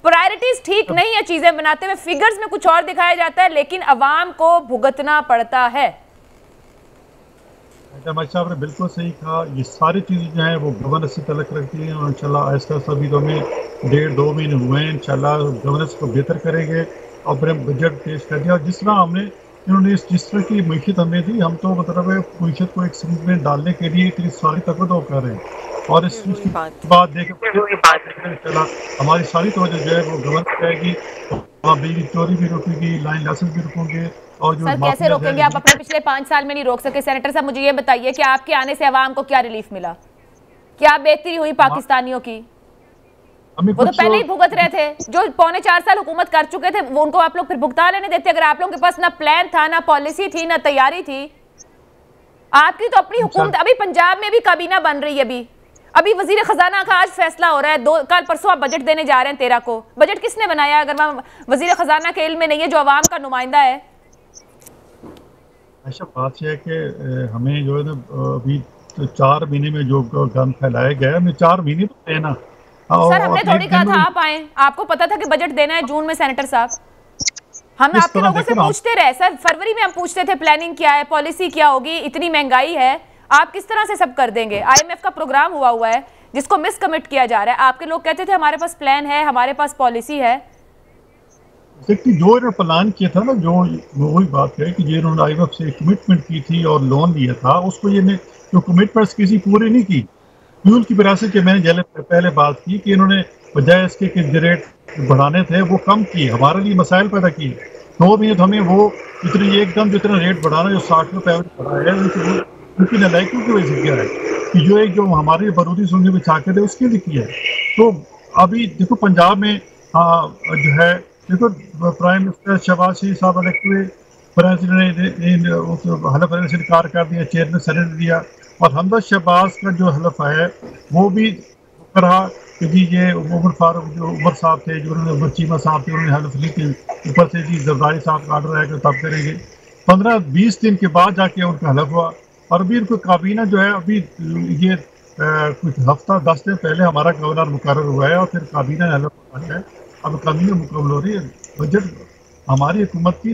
प्रायोरिटीज ठीक नहीं है, चीजें बनाते हुए फिगर्स में कुछ और दिखाया जाता है, लेकिन अवाम को भुगतना पड़ता है। साहब ने बिल्कुल सही कहा। ये सारी चीज़ें जो हैं वो गवर्नेंस से तलक रखती हैं और इंशाल्लाह आहिस्ता आहिस्ता भी तो हमें 1.5-2 महीने हुए हैं। इंशाल्लाह गवर्नेंस को बेहतर करेंगे और फिर हम बजट पेश कर दिया। और जिस तरह हमने इन्होंने जिस तरह की मीशत हमें दी, हम तो मतलब मीशत को एक सीट में डालने के लिए इतनी सारी तवज्जो कर रहे हैं। और इस बात देकर चला हमारी सारी तवज्जो जो है वो गवर्नेंस रहेगी। बिजली चोरी भी रुकेगी, लाइन लाइसेंस भी रुकेंगे। और जो सर कैसे रोकेंगे आप? अपने पिछले 5 साल में नहीं रोक सके। सेनेटर साहब मुझे ये बताइए कि आपके आने से अवाम को क्या रिलीफ मिला, क्या बेहतरी हुई पाकिस्तानियों की? वो तो पहले ही भुगत रहे थे। जो 3.25 साल हुकूमत कर चुके थे वो उनको आप लोग फिर भुगता लेने देते? अगर आप लोगों के पास ना प्लान था, ना पॉलिसी थी, ना तैयारी थी। आपकी तो अपनी हुकूमत, अभी पंजाब में भी काबीना बन रही है। अभी वजीर खजाना का आज फैसला हो रहा है। कल परसों आप बजट देने जा रहे हैं 13 को। बजट किसने बनाया अगर वहां वजीर खजाना के इल्म में नहीं है, जो अवाम का नुमाइंदा है? ऐसा बात है कि हमें जो है ना अभी तो 4 महीने में जो गन फैलाया गया, हमें 4 महीने तो देना। सर हमने थोड़ी कहा था आप आए, आपको पता था कि बजट देना है जून में। सेनेटर साहब हम आपके लोगों से पूछते रहे सर, फरवरी में हम पूछते थे प्लानिंग क्या है, पॉलिसी क्या होगी, इतनी महंगाई है, आप किस तरह से सब कर देंगे? IMF का प्रोग्राम हुआ है जिसको मिस कमिट किया जा रहा है। आपके लोग कहते थे हमारे पास प्लान है, हमारे पास पॉलिसी है। देखिए जो इन्होंने प्लान किया था ना, जो वही बात है कि ये इन्होंने IMF से कमिटमेंट की थी और लोन लिया था, उसको ये जो कमिटमेंट्स किसी पूरी नहीं की। फ्यूल की विरासत की मैंने पहले बात की कि इन्होंने बजाय इसके कि रेट बढ़ाने थे वो कम किए, हमारे लिए मसाइल पैदा किए। 2 महीने तो हमें वो इतनी एकदम जितना रेट बढ़ाना, जो 60 रुपये बढ़ाया है, उनकी नलायकी की वजह से किया है कि जो एक जो हमारे बरूदी सुनने में छाके थे उसके लिए किया है। तो अभी देखो पंजाब में जो है, देखो प्राइम मिनिस्टर शहबाज शरीफ साहब इलेक्ट हुए, प्रेसिडेंट ने हलफ लेने से इनकार कर दिया, चेयरमैन सरेंडर दिया। और हमदा शहबाज का जो हलफ है वो भी रहा कि जी ये उमर फारूक जो उमर साहब थे, जो उन्होंने उमर चीमा साहब थे, उन्होंने हलफ ली थी ऊपर से जी जरदारी साहब का आर्डर है कि तब करेंगे। 15-20 दिन के बाद जाके उनका हलफ हुआ। और अभी उनको काबीना जो है अभी ये कुछ हफ्ता 10 दिन पहले हमारा गवर्नर मुकर्रर हुआ है और फिर काबीना ने हलफ है। अब काबीना मुकम्मल हो रही है। बजट हमारी हुकूमत की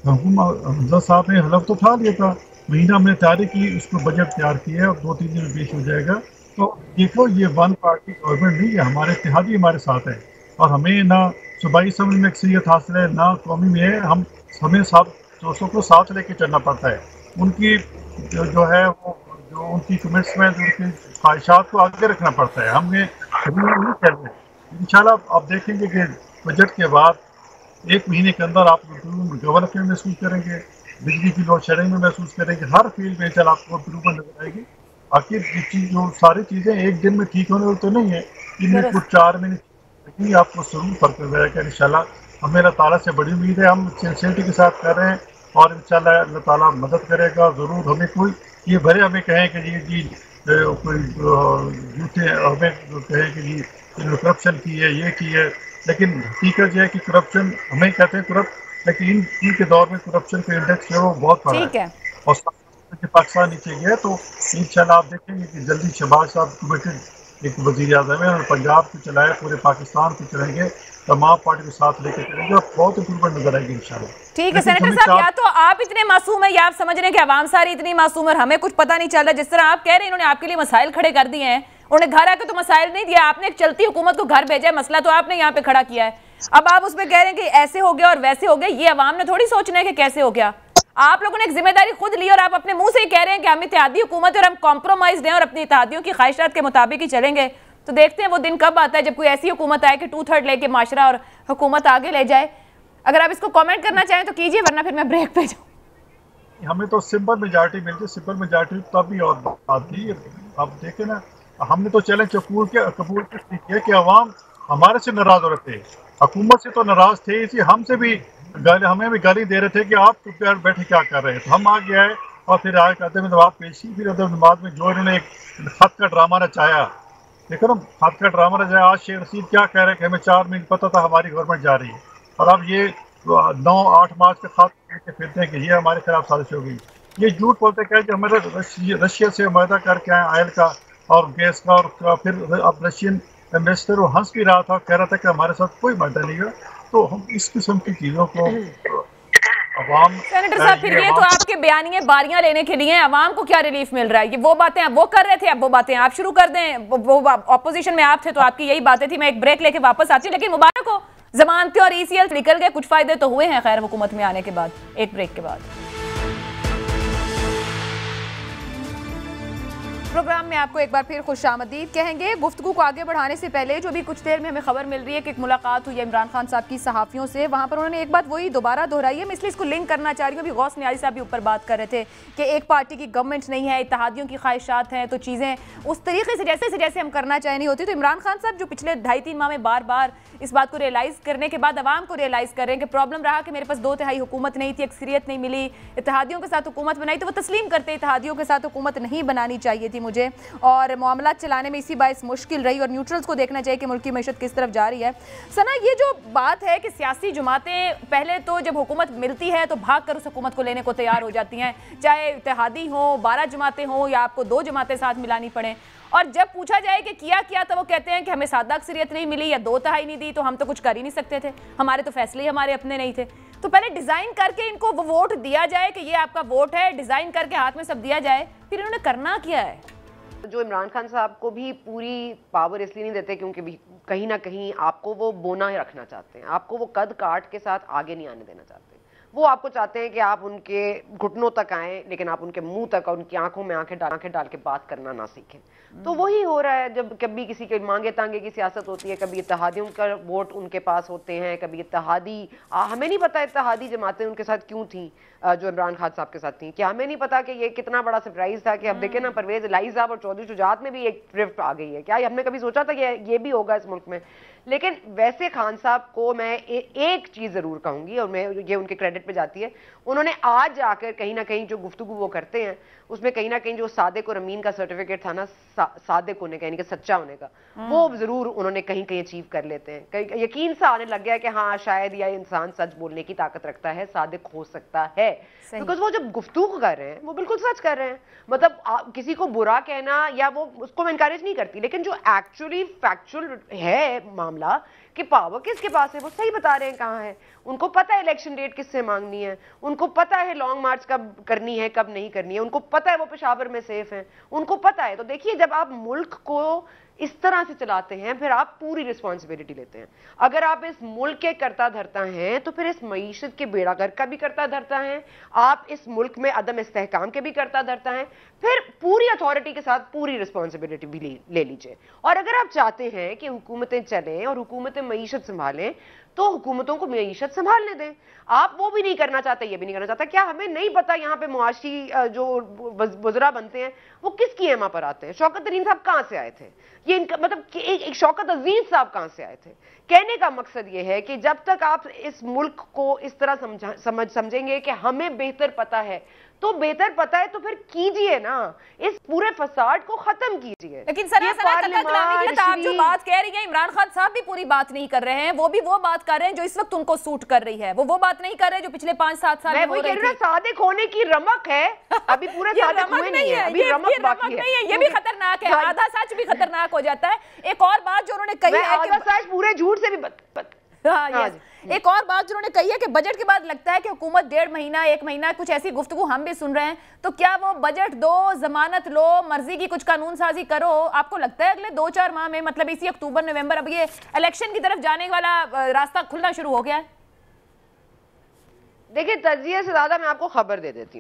हुकूमत साहब ने हलफ तो उठा लिया था, महीना हमने तैयारी की, उसको बजट तैयार किया है और 2-3 दिन में पेश हो जाएगा। तो देखो ये वन पार्टी गवर्नमेंट नहीं है, हमारे इत्तेहादी हमारे साथ है और हमें ना सूबाई असम्बली में अक्सरियत हासिल है ना कौमी में है। हमें सब दोस्तों को साथ लेके चलना पड़ता है। उनकी जो है वो जो उनकी कमिटमेंट, उनकी ख्वाहिशात को आगे रखना पड़ता है। हमने नहीं चल रहे। इंशाल्लाह आप देखेंगे कि बजट के बाद 1 महीने के अंदर आप गवर्नर में महसूस करेंगे, बिजली की लोड शेडिंग में महसूस करेंगे, हर फील्ड में चल आपको इम्प्रूवमेंट नजर आएगी। बाकी जो सारी चीज़ें एक दिन में ठीक होने तो नहीं है, इनमें कुछ 4 महीने आपको जरूर फर्क नजर आएगा इंशाल्लाह। हमें अल्लाह ताला से बड़ी उम्मीद है, हम सिंसियरिटी के साथ कर रहे हैं और इंशाल्लाह अल्लाह ताला मदद करेगा ज़रूर। हमें कोई ये भले हमें कहें कि जी कोई झूठे हमें कहें कि जी करप्शन की है, ये की है, लेकिन हकीकत यह है कि करप्शन हमें कहते हैं करप्ट, लेकिन इन के दौर में करप्शन का इंडेक्स है वो बहुत बड़ा है और पाकिस्तान नीचे गया। तो इंशाल्लाह आप देखेंगे कि जल्दी शहबाज साहब कमिटेड एक वज़ीर आज़म है और पंजाब को चलाए, पूरे पाकिस्तान को चलाएंगे, तमाम पार्टी को साथ लेकर चलेंगे और बहुत इंप्रूवमेंट नजर आएगी इंशाल्लाह। ठीक है सेनेटर साहब, या तो आप इतने मासूम हैं या आप समझ रहे हैं कि आवाम सारी इतनी मासूम है, हमें कुछ पता नहीं चल रहा। जिस तरह आप कह रहे हैं इन्होंने आपके लिए मसाइल खड़े कर दिए हैं, उन्होंने घर आके तो मसाइल नहीं दिया, आपने एक चलती हुकूमत को घर भेजा है, मसला तो आपने यहाँ पे खड़ा किया है। अब आप उसमें कह रहे हैं कि ऐसे हो गया और वैसे हो गया। ये अवाम ने थोड़ी सोचना है कि कैसे हो गया। आप लोगों ने एक जिम्मेदारी खुद ली और आप अपने मुंह से ही कह रहे हैं कि हम इत्तेहादी हुकूमत और हम कॉम्प्रोमाइज हैं और अपनी इत्तेहादियों की ख्वाहिशात के मुताबिक ही चलेंगे। तो देखते हैं वो दिन कब आता है जब कोई ऐसी हुकूमत आए कि 2/3 लेके माशरा और हुकूमत आगे ले जाए। अगर आप इसको कमेंट करना चाहें तो कीजिए, वरना फिर मैं ब्रेक पे जाऊँ। हमें तो सिंपल मेजॉरिटी मिलती, सिंपल मेजॉरिटी तब भी और बात थी। अब देखें ना, हमने तो चैलेंज कबूल किया कि अवाम हमारे से नाराज हो रहे थे, हुकूमत से तो नाराज थे, इसी हमसे भी हमें भी गाली दे रहे थे कि आप चुप यार बैठे क्या कर रहे हैं। तो हम आगे आए और फिर आगे करते में नवाब पेशी, फिर अदब नमाज में जो इन्होंने एक खत का ड्रामा रचाया देखो ना, हाथ का ड्रामा रह जाए। आज शेख रशीद क्या कह रहे हैं कि हमें 4 महीने पता था हमारी गवर्नमेंट जा रही है, और अब ये 9-8 मार्च के खाते लेके फिरते हैं कि ये हमारे खिलाफ साजिश हो गई। ये झूठ बोलते कहे कि हमारे रशिया से मुआहदा करके आए ऑयल का और गैस का, और फिर अब रशियन एम्बेसडर वो हंस भी रहा था, कह रहा था कि हमारे साथ कोई मुआहदा नहीं हुआ। तो हम इस किस्म की चीज़ों को सेनेटर साहब, फिर ये तो आपके बयानिए बारियां लेने के लिए अवाम को क्या रिलीफ मिल रहा है? ये वो बातें आप वो कर रहे थे, अब वो बातें आप शुरू कर दें। वो ऑपोजिशन में आप थे तो आपकी यही बातें थी। मैं एक ब्रेक लेके वापस आती हूँ, लेकिन मुबारक हो, जमानतें और ECL निकल गए, कुछ फायदे तो हुए हैं खैर हुकूमत में आने के बाद। एक ब्रेक के बाद प्रोग्राम में आपको एक बार फिर खुशामदीद कहेंगे। गुफ्तगू को आगे बढ़ाने से पहले जो भी कुछ देर में हमें खबर मिल रही है कि एक मुलाकात हुई है इमरान खान साहब की सहाफ़ियों से, वहाँ पर उन्होंने एक बात वही दोबारा दोहराई है। मैं इसलिए इसको लिंक करना चाह रही हूँ। अभी गौस नियाज़ी साहब भी ऊपर बात कर रहे थे कि एक पार्टी की गवर्नमेंट नहीं है, इत्तेहादियों की ख्वाहिशात हैं, तो चीज़ें उस तरीके से जैसे हम करना चाहे नहीं होती। तो इमरान खान साहब जो पिछले 2.5-3 माह में बार बार इस बात को रियलाइज़ करने के बाद अवाम को रियलाइज़ कर रहे हैं कि प्रॉब्लम रहा कि मेरे पास 2/3 हुकूमत नहीं थी, अक्सरियत नहीं मिली, इत्तेहादियों के साथ हुकूमत बनाई, तो वो तस्लीम करते इत्तेहादियों के साथ हुकूमत नहीं बनानी चाहिए थी मुझे, और मामला चलाने में इसी बात मुश्किल रही, और न्यूट्रल्स को देखना चाहिए कि मुल्क की मैशत किस तरफ जा रही है। सना, ये जो बात है कि सियासी जमातें पहले तो जब हुकूमत मिलती है तो भाग कर उस हुकूमत को लेने को तैयार हो जाती हैं, चाहे इत्तेहादी हो, 12 जमातें हों या आपको 2 जमातें साथ मिलानी पड़े, और जब पूछा जाए कि किया तो वो कहते हैं कि हमें सादा अक्सरियत नहीं मिली या 2/3 नहीं दी तो हम तो कुछ कर ही नहीं सकते थे, हमारे तो फैसले ही हमारे अपने नहीं थे। तो पहले डिज़ाइन करके इनको वो वोट दिया जाए कि ये आपका वोट है, डिज़ाइन करके हाथ में सब दिया जाए, फिर इन्होंने करना क्या है? जो इमरान खान साहब को भी पूरी पावर इसलिए नहीं देते क्योंकि भी कहीं ना कहीं आपको वो बोना ही रखना चाहते हैं, आपको वो कद काट के साथ आगे नहीं आने देना चाहते। वो आपको चाहते हैं कि आप उनके घुटनों तक आएं, लेकिन आप उनके मुंह तक और उनकी आंखों में आंखें डाल के बात करना ना सीखें। तो वही हो रहा है, जब कभी किसी के मांगे तांगे की सियासत होती है, कभी इत्तेहादियों का वोट उनके पास होते हैं, कभी इत्तेहादी, हमें नहीं पता इत्तेहादी जमातें उनके साथ क्यों थी जो इमरान खान साहब के साथ थी, क्या हमें नहीं पता कि ये कितना बड़ा सरप्राइज था कि अब देखें ना, परवेज इलाही साहब और चौधरी शुजात में भी एक ड्रिफ्ट आ गई है। क्या हमने कभी सोचा था कि ये भी होगा इस मुल्क में? लेकिन वैसे खान साहब को मैं एक चीज जरूर कहूंगी, और मैं ये उनके क्रेडिट पे जाती है, उन्होंने आज आकर कहीं ना कहीं जो गुफ्तगू वो करते हैं उसमें कहीं ना कहीं जो सादिक और अमीन का सर्टिफिकेट था ना, सादिक होने का यानी कि सच्चा होने का, वो जरूर उन्होंने कहीं कहीं अचीव कर लेते हैं। यकीन सा आने लग गया कि हाँ शायद यह इंसान सच बोलने की ताकत रखता है, सादिक हो सकता है, बिकॉज वो जब गुफ्तगू कर रहे हैं वो बिल्कुल सच कर रहे हैं। मतलब किसी को बुरा कहना या वो उसको मैं इनकरेज नहीं करती, लेकिन जो एक्चुअली फैक्चुअल है मामला कि पावर किसके पास है वो सही बता रहे हैं कहाँ है। उनको पता है इलेक्शन डेट किससे मांगनी है, उनको पता है लॉन्ग मार्च कब करनी है कब नहीं करनी है, उनको पता है वो पेशावर में सेफ है, उनको पता है। तो देखिए, जब आप मुल्क को इस तरह से चलाते हैं फिर आप पूरी रिस्पॉन्सिबिलिटी लेते हैं। अगर आप इस मुल्क के करता धरता हैं तो फिर इस मईशत के बेड़ा गर्क का भी करता धरता है, आप इस मुल्क में अदम इस्तेहकाम के भी करता धरता है, फिर पूरी अथॉरिटी के साथ पूरी रिस्पॉन्सिबिलिटी भी ले लीजिए। और अगर आप चाहते हैं कि हुकूमतें चलें और हुकूमतें मईशत संभालें तो हुकूमतों को मईशत संभालने दें। आप वो भी नहीं करना चाहते, ये भी नहीं करना चाहता। क्या हमें नहीं पता यहाँ पे मुआशी जो वज़रा बनते हैं वो किसकी एमा पर आते हैं? शौकत तरीन साहब कहाँ से आए थे? ये इनका मतलब कि एक शौकत अजीज साहब कहाँ से आए थे? कहने का मकसद ये है कि जब तक आप इस मुल्क को इस तरह समझेंगे कि हमें बेहतर पता है, तो बेहतर पता है तो फिर कीजिए ना, इस पूरे फसाद को खत्म कीजिए। लेकिन सर आप जो बात कह रही हैं, इमरान खान साहब भी पूरी बात नहीं कर रहे हैं, वो भी वो बात कर रहे हैं जो इस वक्त उनको सूट कर रही है, वो बात नहीं कर रहे जो पिछले 5-7 साल में हो रही थी। सादिक होने की रमक है, अभी पूरे सादिक हुए नहीं है, अभी रमक बाकी है। ये भी खतरनाक है, आधा सच भी खतरनाक हो जाता है। एक और बात जो उन्होंने कही है, आधा सच पूरे झूठ से भी एक और बात जो उन्होंने कही है कि बजट के बाद लगता है कि हुकूमत 1.5 महीना 1 महीना कुछ ऐसी गुफ्तगू हम भी सुन रहे हैं, तो क्या वो बजट दो, जमानत लो, मर्जी की कुछ कानून साजी करो? आपको लगता है अगले 2-4 माह में, मतलब इसी अक्टूबर नवंबर, अब ये इलेक्शन की तरफ जाने वाला रास्ता खुलना शुरू हो गया है? देखिए, तजिए से ज्यादा मैं आपको खबर दे देती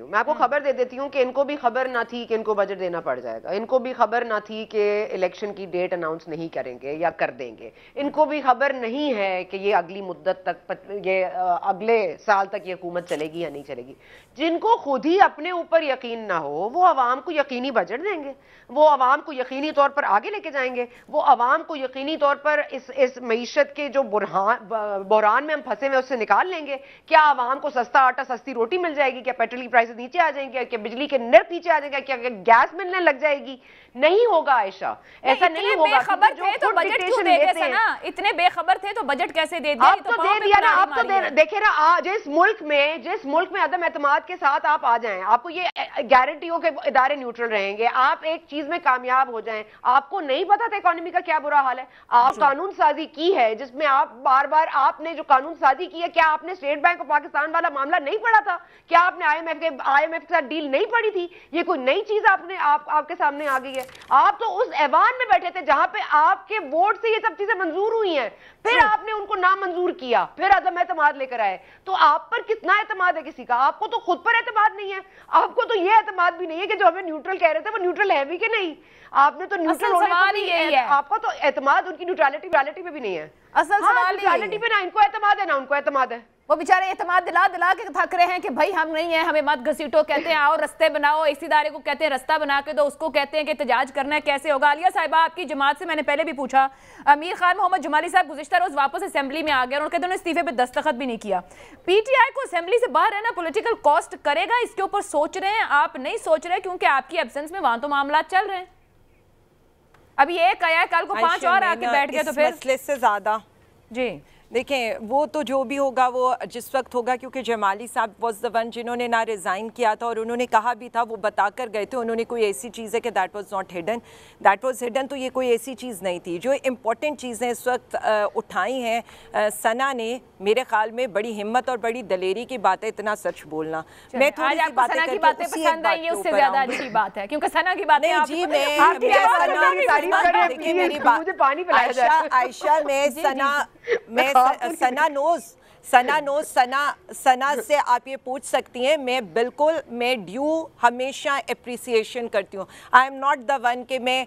हूँ, कि इनको भी खबर ना थी कि इनको बजट देना पड़ जाएगा, इनको भी खबर ना थी कि इलेक्शन की डेट अनाउंस नहीं करेंगे या कर देंगे, इनको भी खबर नहीं है कि ये अगली मुद्दत तक, ये अगले साल तक ये हुकूमत चलेगी या नहीं चलेगी। जिनको खुद ही अपने ऊपर यकीन ना हो वो अवाम को यकीनी बजट देंगे, वो अवाम को यकीनी तौर पर आगे लेके जाएंगे, वो अवाम को यकीनी तौर पर इस मईशत के जो बहरान में हम फंसे हुए उससे निकाल लेंगे। क्या अवाम को सस्ता आटा सस्ती रोटी मिल जाएगी? क्या पेट्रोल की प्राइसेस नीचे आ जाएंगे? क्या बिजली के नर्क नीचे आ जाएगा? क्या गैस मिलने लग जाएगी? नहीं होगा आयशा, ऐसा नहीं होगा। बेखबर थे तो बजट क्यों दे दिया ना? इतने बेखबर थे तो बजट कैसे दे दिया? आप तो दे दिया ना, आप तो देखिए ना, जिस मुल्क में अदम एतमाद के साथ आप आ जाएं, आपको ये गारंटी हो कि इदारे न्यूट्रल रहेंगे, आप एक चीज में कामयाब हो जाएं, आपको नहीं पता था इकोनॉमी का क्या बुरा हाल है, आप कानून साजी की है जिसमें आप बार बार आपने जो कानून साजी की है, क्या आपने स्टेट बैंक ऑफ पाकिस्तान वाला मामला नहीं पढ़ा था? क्या आपने आईएमएफ के साथ डील नहीं पढ़ी थी? ये कोई नई चीज आपके सामने आ गई है? आप तो उस ऐवान में बैठे थे जहां पे आपके वोट से ये सब चीजें मंजूर हुई हैं, फिर आपने उनको नामंजूर किया, फिर अदम एतमाद लेकर आए। तो आप पर कितना एतमाद है किसी का? आपको तो खुद पर एतमाद नहीं है, आपको तो ये एतमाद भी नहीं है कि जो हमें न्यूट्रल कह रहे थे वो न्यूट्रल है भी कि नहीं। आपने तो न्यूट्रल होने को भी यही है, आपका तो एतमाद उनकी न्यूट्रलिटी पे भी नहीं है। असल सवाल न्यूट्रलिटी पे ना इनको एतमाद है ना उनको एतमाद है। वो बेचारे एतमाद दिला दिला के थक रहे हैं कि भाई हम नहीं है, हमें मत घसीटो, कहते हैं आओ रस्ते बनाओ, इसी इदारे को कहते हैं रास्ता बना के दो, उसको कहते हैं कि एहतजाज करना है, कैसे होगा? आलिया साहिबा, आपकी जमात से मैंने पहले भी पूछा, अमीर खान मोहम्मद जमाली साहब गुज़िश्ता रोज वापस असेंबली में आ गए और कहते हैं इस्तीफे पे दस्तखत भी नहीं किया। पीटीआई को असेंबली से बाहर रहना पॉलिटिकल कॉस्ट करेगा, इसके ऊपर सोच रहे हैं? आप नहीं सोच रहे क्योंकि आपकी एब्सेंस में वहां तो मामला चल रहे हैं। अभी एक आया, कल को 5 और आके बैठ गए तो फिर मसले से ज्यादा जी देखें, वो तो जो भी होगा वो जिस वक्त होगा, क्योंकि जमाली साहब वॉज द वन जिन्होंने ना रिज़ाइन किया था और उन्होंने कहा भी था, वो बता कर गए थे, उन्होंने कोई ऐसी चीज़ है कि that was not hidden, that was hidden, तो ये कोई ऐसी चीज़ नहीं थी। जो इम्पोर्टेंट चीज़ें इस वक्त उठाई हैं सना ने, मेरे ख्याल में बड़ी हिम्मत और बड़ी दलेरी की बात है इतना सच बोलना। मैं थोड़ी सी बातें पसंद आई, उससे ज़्यादा अच्छी बात है क्योंकि सना की बातें जी सना से आप ये पूछ सकती हैं, मैं ड्यू हमेशा अप्रिसिएशन करती हूँ। I am not the one कि मैं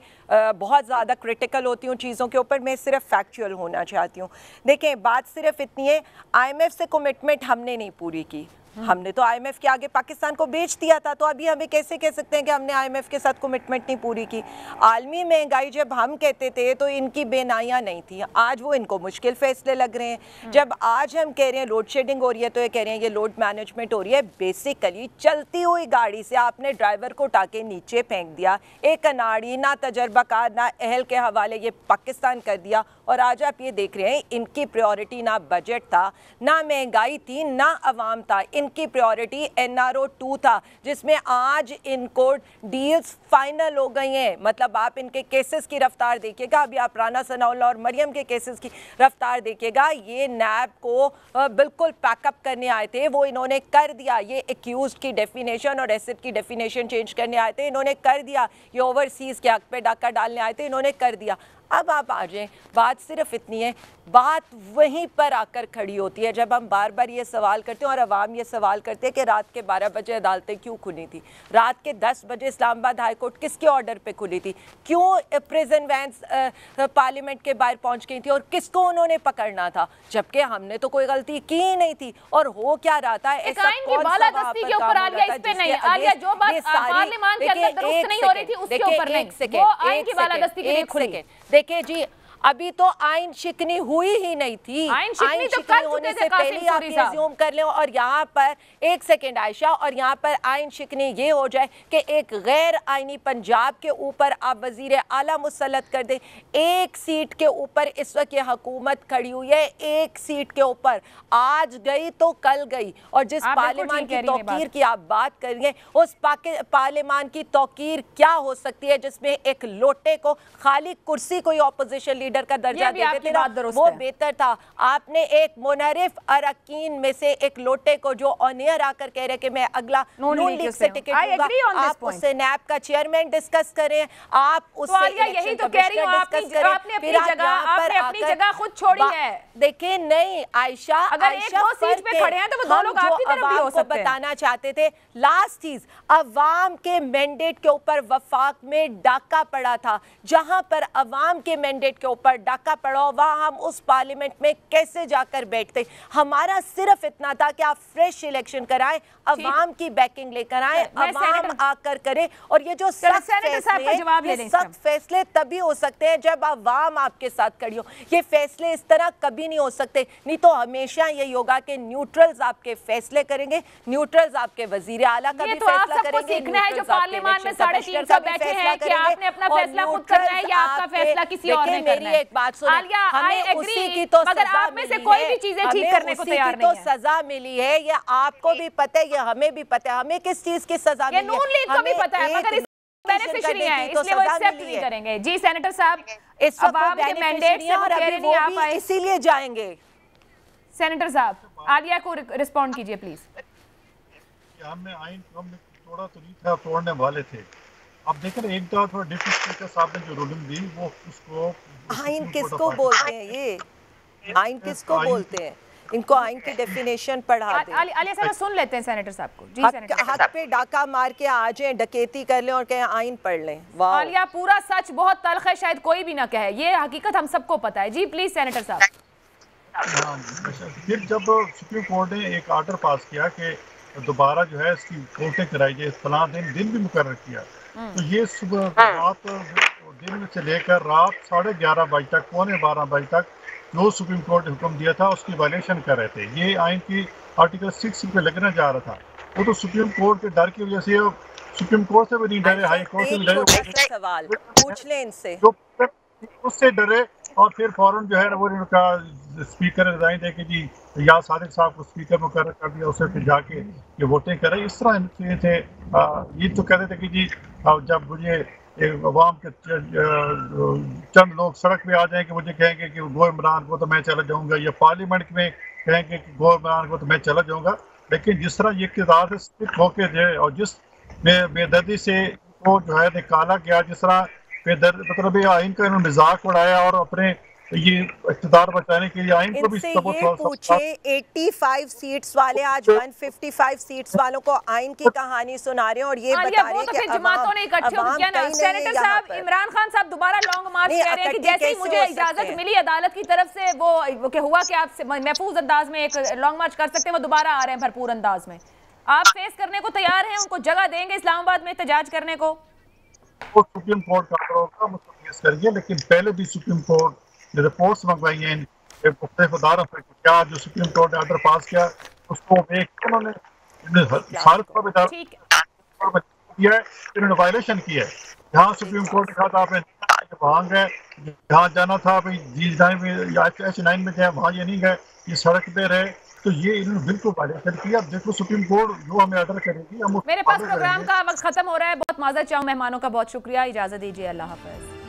बहुत ज़्यादा क्रिटिकल होती हूँ चीज़ों के ऊपर, मैं सिर्फ फैक्चुअल होना चाहती हूँ। देखें, बात सिर्फ इतनी है, आईएमएफ से कमिटमेंट हमने नहीं पूरी की, हमने तो आईएमएफ के आगे पाकिस्तान को बेच दिया था, तो अभी हमें कैसे कह सकते हैं कि हमने आईएमएफ के साथ कमिटमेंट नहीं पूरी की? आलमी महंगाई जब हम कहते थे तो इनकी बेनाइयाँ नहीं थी, आज वो इनको मुश्किल फैसले लग रहे हैं। जब आज हम कह रहे हैं लोड शेडिंग हो रही है तो ये कह रहे हैं ये लोड मैनेजमेंट हो रही है। बेसिकली चलती हुई गाड़ी से आपने ड्राइवर को उठा के नीचे फेंक दिया, एक अनाड़ी ना तजर्बाकार ना अहल के हवाले ये पाकिस्तान कर दिया, और आज आप ये देख रहे हैं इनकी प्रायोरिटी ना बजट था, ना महंगाई थी, ना अवाम था, इनकी प्रायोरिटी NRO 2 था, जिसमें आज इनको डील्स फाइनल हो गई हैं। मतलब आप इनके केसेस की रफ्तार देखिएगा, अभी आप राना सनाउल्लाह और मरियम के केसेस की रफ्तार देखिएगा, ये नैब को बिल्कुल पैकअप करने आए थे, वो इन्होंने कर दिया। ये एक्यूज की डेफिनेशन और एसिड की डेफिनेशन चेंज करने आए थे, इन्होंने कर दिया। ये ओवरसीज के हक पे डाका डालने आए थे, इन्होंने कर दिया। अब आप आ जाएं, बात सिर्फ इतनी है, बात वहीं पर आकर खड़ी होती है जब हम बार बार ये सवाल करते हैं और अवाम ये सवाल करते हैं कि रात के 12 बजे अदालतें क्यों खुली थी, रात के 10 बजे इस्लामाबाद हाई कोर्ट किसके ऑर्डर पे खुली थी, क्यों प्रिजन वैन्स पार्लियामेंट के बाहर पहुंच गई थी और किसको उन्होंने पकड़ना था, जबकि हमने तो कोई गलती की ही नहीं थी। और हो क्या रहा था, ऐसा कौन सा वहां पर काम हो रहा था जिसके अगेंस्ट देखिए जी, अभी तो आइन शिकनी हुई ही नहीं थी, आइन शिकनी होने से पहले आप ये ज़ूम कर लें। और यहाँ पर एक सेकेंड आयशा, और यहाँ पर आइन शिकनी ये हो जाए कि एक गैर आइनी पंजाब के ऊपर आप वजीर आला मुसल्लत कर दें। एक सीट के ऊपर इस वक्त ये हुकूमत खड़ी हुई है, एक सीट के ऊपर, आज गई तो कल गई। और जिस पार्लियामान की तौकीर की आप बात करेंगे, उस पार्लियामान की तौकीर क्या हो सकती है जिसमें एक लोटे को, खाली कुर्सी कोई ऑपोजिशन लीडर का दर्जा दे देते ना, वो बेहतर था। आपने एक मुनरिफ अरकान में से एक लोटे को जो ऑन एयर आकर कह रहे कि मैं अगला नून लीग से टिकट दूंगा, आप उससे नैब का चेयरमैन डिस्कस करें, आप उससे यही तो कह रही हूं, आपने अपनी जगह खुद छोड़ी है। देखिए नहीं आयशा, अगर एक दो सीट पे खड़े हैं तो वो दो लोग आपकी तरफ भी हो सकते हैं। बताना चाहते थे लास्ट चीज, अवाम के मैंडेट के ऊपर वफाक में डाका पड़ा था, जहां पर अवाम के मैंडेट के ऊपर डाका पड़ाओ, वहाँ हम उस पार्लियामेंट में कैसे जाकर बैठते। हमारा सिर्फ इतना था कि आप फ्रेश इलेक्शन कराएं, अवाम की बैकिंग लेकर आए, अवाम आकर करे। और ये जो सख्त फैसले तभी हो सकते हैं जब अवाम आपके साथ खड़ी हो। ये फैसले इस तरह कभी नहीं हो सकते, नहीं तो हमेशा ये होगा कि न्यूट्रल्स आपके फैसले करेंगे, न्यूट्रल्स आपके वजीर आला का भी फैसला करेंगे। सीखना है जो पार्लियामेंट में 350 बैठे हैं कि आपने अपना फैसला खुद करना है या आपका फैसला किसी और ने करना है। मेरी एक बात सुनो, हमें उसी की तो सजा मिली है, कोई भी चीजें ठीक करने को तैयार नहीं है। तो सजा मिली है, ये आपको भी पता है, ये हमें भी पता है। हमें किस चीज की सजा मिली है? नून लीग को भी पता है, मगर इस बेनिफिशियरी है इसलिए वो एक्सेप्ट नहीं करेंगे। जी सेनेटर साहब, इस वक्त के मैंडेट से वो कह रहे नहीं आ पाए, इसीलिए जाएंगे। सेनेटर साहब आलिया को रिस्पॉन्ड कीजिए प्लीज। हमने आइन को तोड़ा तो नहीं था, तोड़ने वाले थे। अब देखें एक दफा थोड़ा डिप्टी स्पीकर साहब ने जो रूलिंग दी वो उसको आइन किसको बोलते हैं? ये आइन किसको बोलते हैं? इनको आइन की डेफिनेशन पढ़ा दें। आलिया साहब सुन लेते हैं सेनेटर साहब को। जी सेनेटर, हाथ पे डाका मार के आ जाए, डकैती कर लें और कहें आइन पढ़ लें। वाह आलिया, पूरा सच बहुत तल्ख है, शायद कोई भी ना कहे, ये हकीकत हम सबको पता है। जी प्लीज सेनेटर साहब। फिर जब सुप्रीम कोर्ट ने एक ऑर्डर पास किया कि दोबारा जो है इसकी कोर्टें कराई जाए, फलां दिन भी मुकर्रर किया, तो ये सुबह रात दिन से लेकर रात 11:30 बजे तक, 11:45 बजे तक जो सुप्रीम कोर्ट ने हुक्म दिया था उसकी वायलेशन कर रहे थे। ये आइन की आर्टिकल 6 पे लगना जा रहा था। वो तो सुप्रीम कोर्ट के डर की वजह से सुप्रीम कोर्ट से भी नहीं डरे, हाई कोर्ट से भी डरे। सवाल पूछ लें इनसे, उससे डरे और फिर फौरन जो है वो उनका स्पीकर रिजाइन दे के जी या सादिक साहब को स्पीकर मुकर्रर कर दिया, उसे फिर जाके ये वोटिंग करे। इस तरह थे। ये तो कहते थे कि जी जब मुझे अवाम के चंद लोग सड़क पे आ जाएंगे, मुझे कहेंगे कि गो इमरान को तो मैं चला जाऊंगा, या पार्लियामेंट में कहेंगे कि गो इमरान को तो मैं चला जाऊंगा। लेकिन जिस तरह ये इक़्तिदार से स्टिक होके थे और जिस बेदर्दी से वो जो है निकाला गया, जिस तरह मतलब ये आइन का इन्होंने मजाक उड़ाया और अपने ये इक़्तिदार बचाने के लिए आइन को भी पूछे 85 सीट्स वाले आज 155 सीट्स वालों को आइन की कहानी सुना रहे हैं और ये बता रहे हैं कि जमातों ने इकट्ठे हो गया ना। सेनेटर साहब, इमरान खान साहब दोबारा लॉन्ग मार्च कह रहे हैं कि जैसे ही मुझे इजाजत मिली अदालत की तरफ से वो क्या हुआ कि आप महफूज अंदाज में एक लॉन्ग मार्च कर सकते हैं, वो दोबारा आ रहे हैं भरपूर अंदाज में। आप फेस करने को तैयार हैं? उनको जगह देंगे इस्लामाबाद में एहतजाज करने को? सुप्रीम कोर्ट का होगा, मुझको केस करिए, लेकिन पहले भी सुप्रीम कोर्ट ने रिपोर्ट्स मंगवाई हैं मुख्तलिफ से। क्या जो सुप्रीम कोर्ट ने ऑर्डर पास किया उसको देख उन्होंने किया है, इन्होंने वायलेशन किया है। जहाँ सुप्रीम कोर्ट ने कहा था आपने वहाँ गए, जहाँ जाना था भाई G9 में या H9 में गए, वहाँ ये नहीं गए, ये सड़क पे रहे, तो ये इन्होंने बिल्कुल वायलेशन किया। अब देखो सुप्रीम कोर्ट जो हमें ऑर्डर करेगी हम। मेरे पास प्रोग्राम का वक्त खत्म हो रहा है, बहुत माजरत चाहूँ मेहमानों का, बहुत शुक्रिया, इजाजत दीजिए, अल्लाह हाफिज।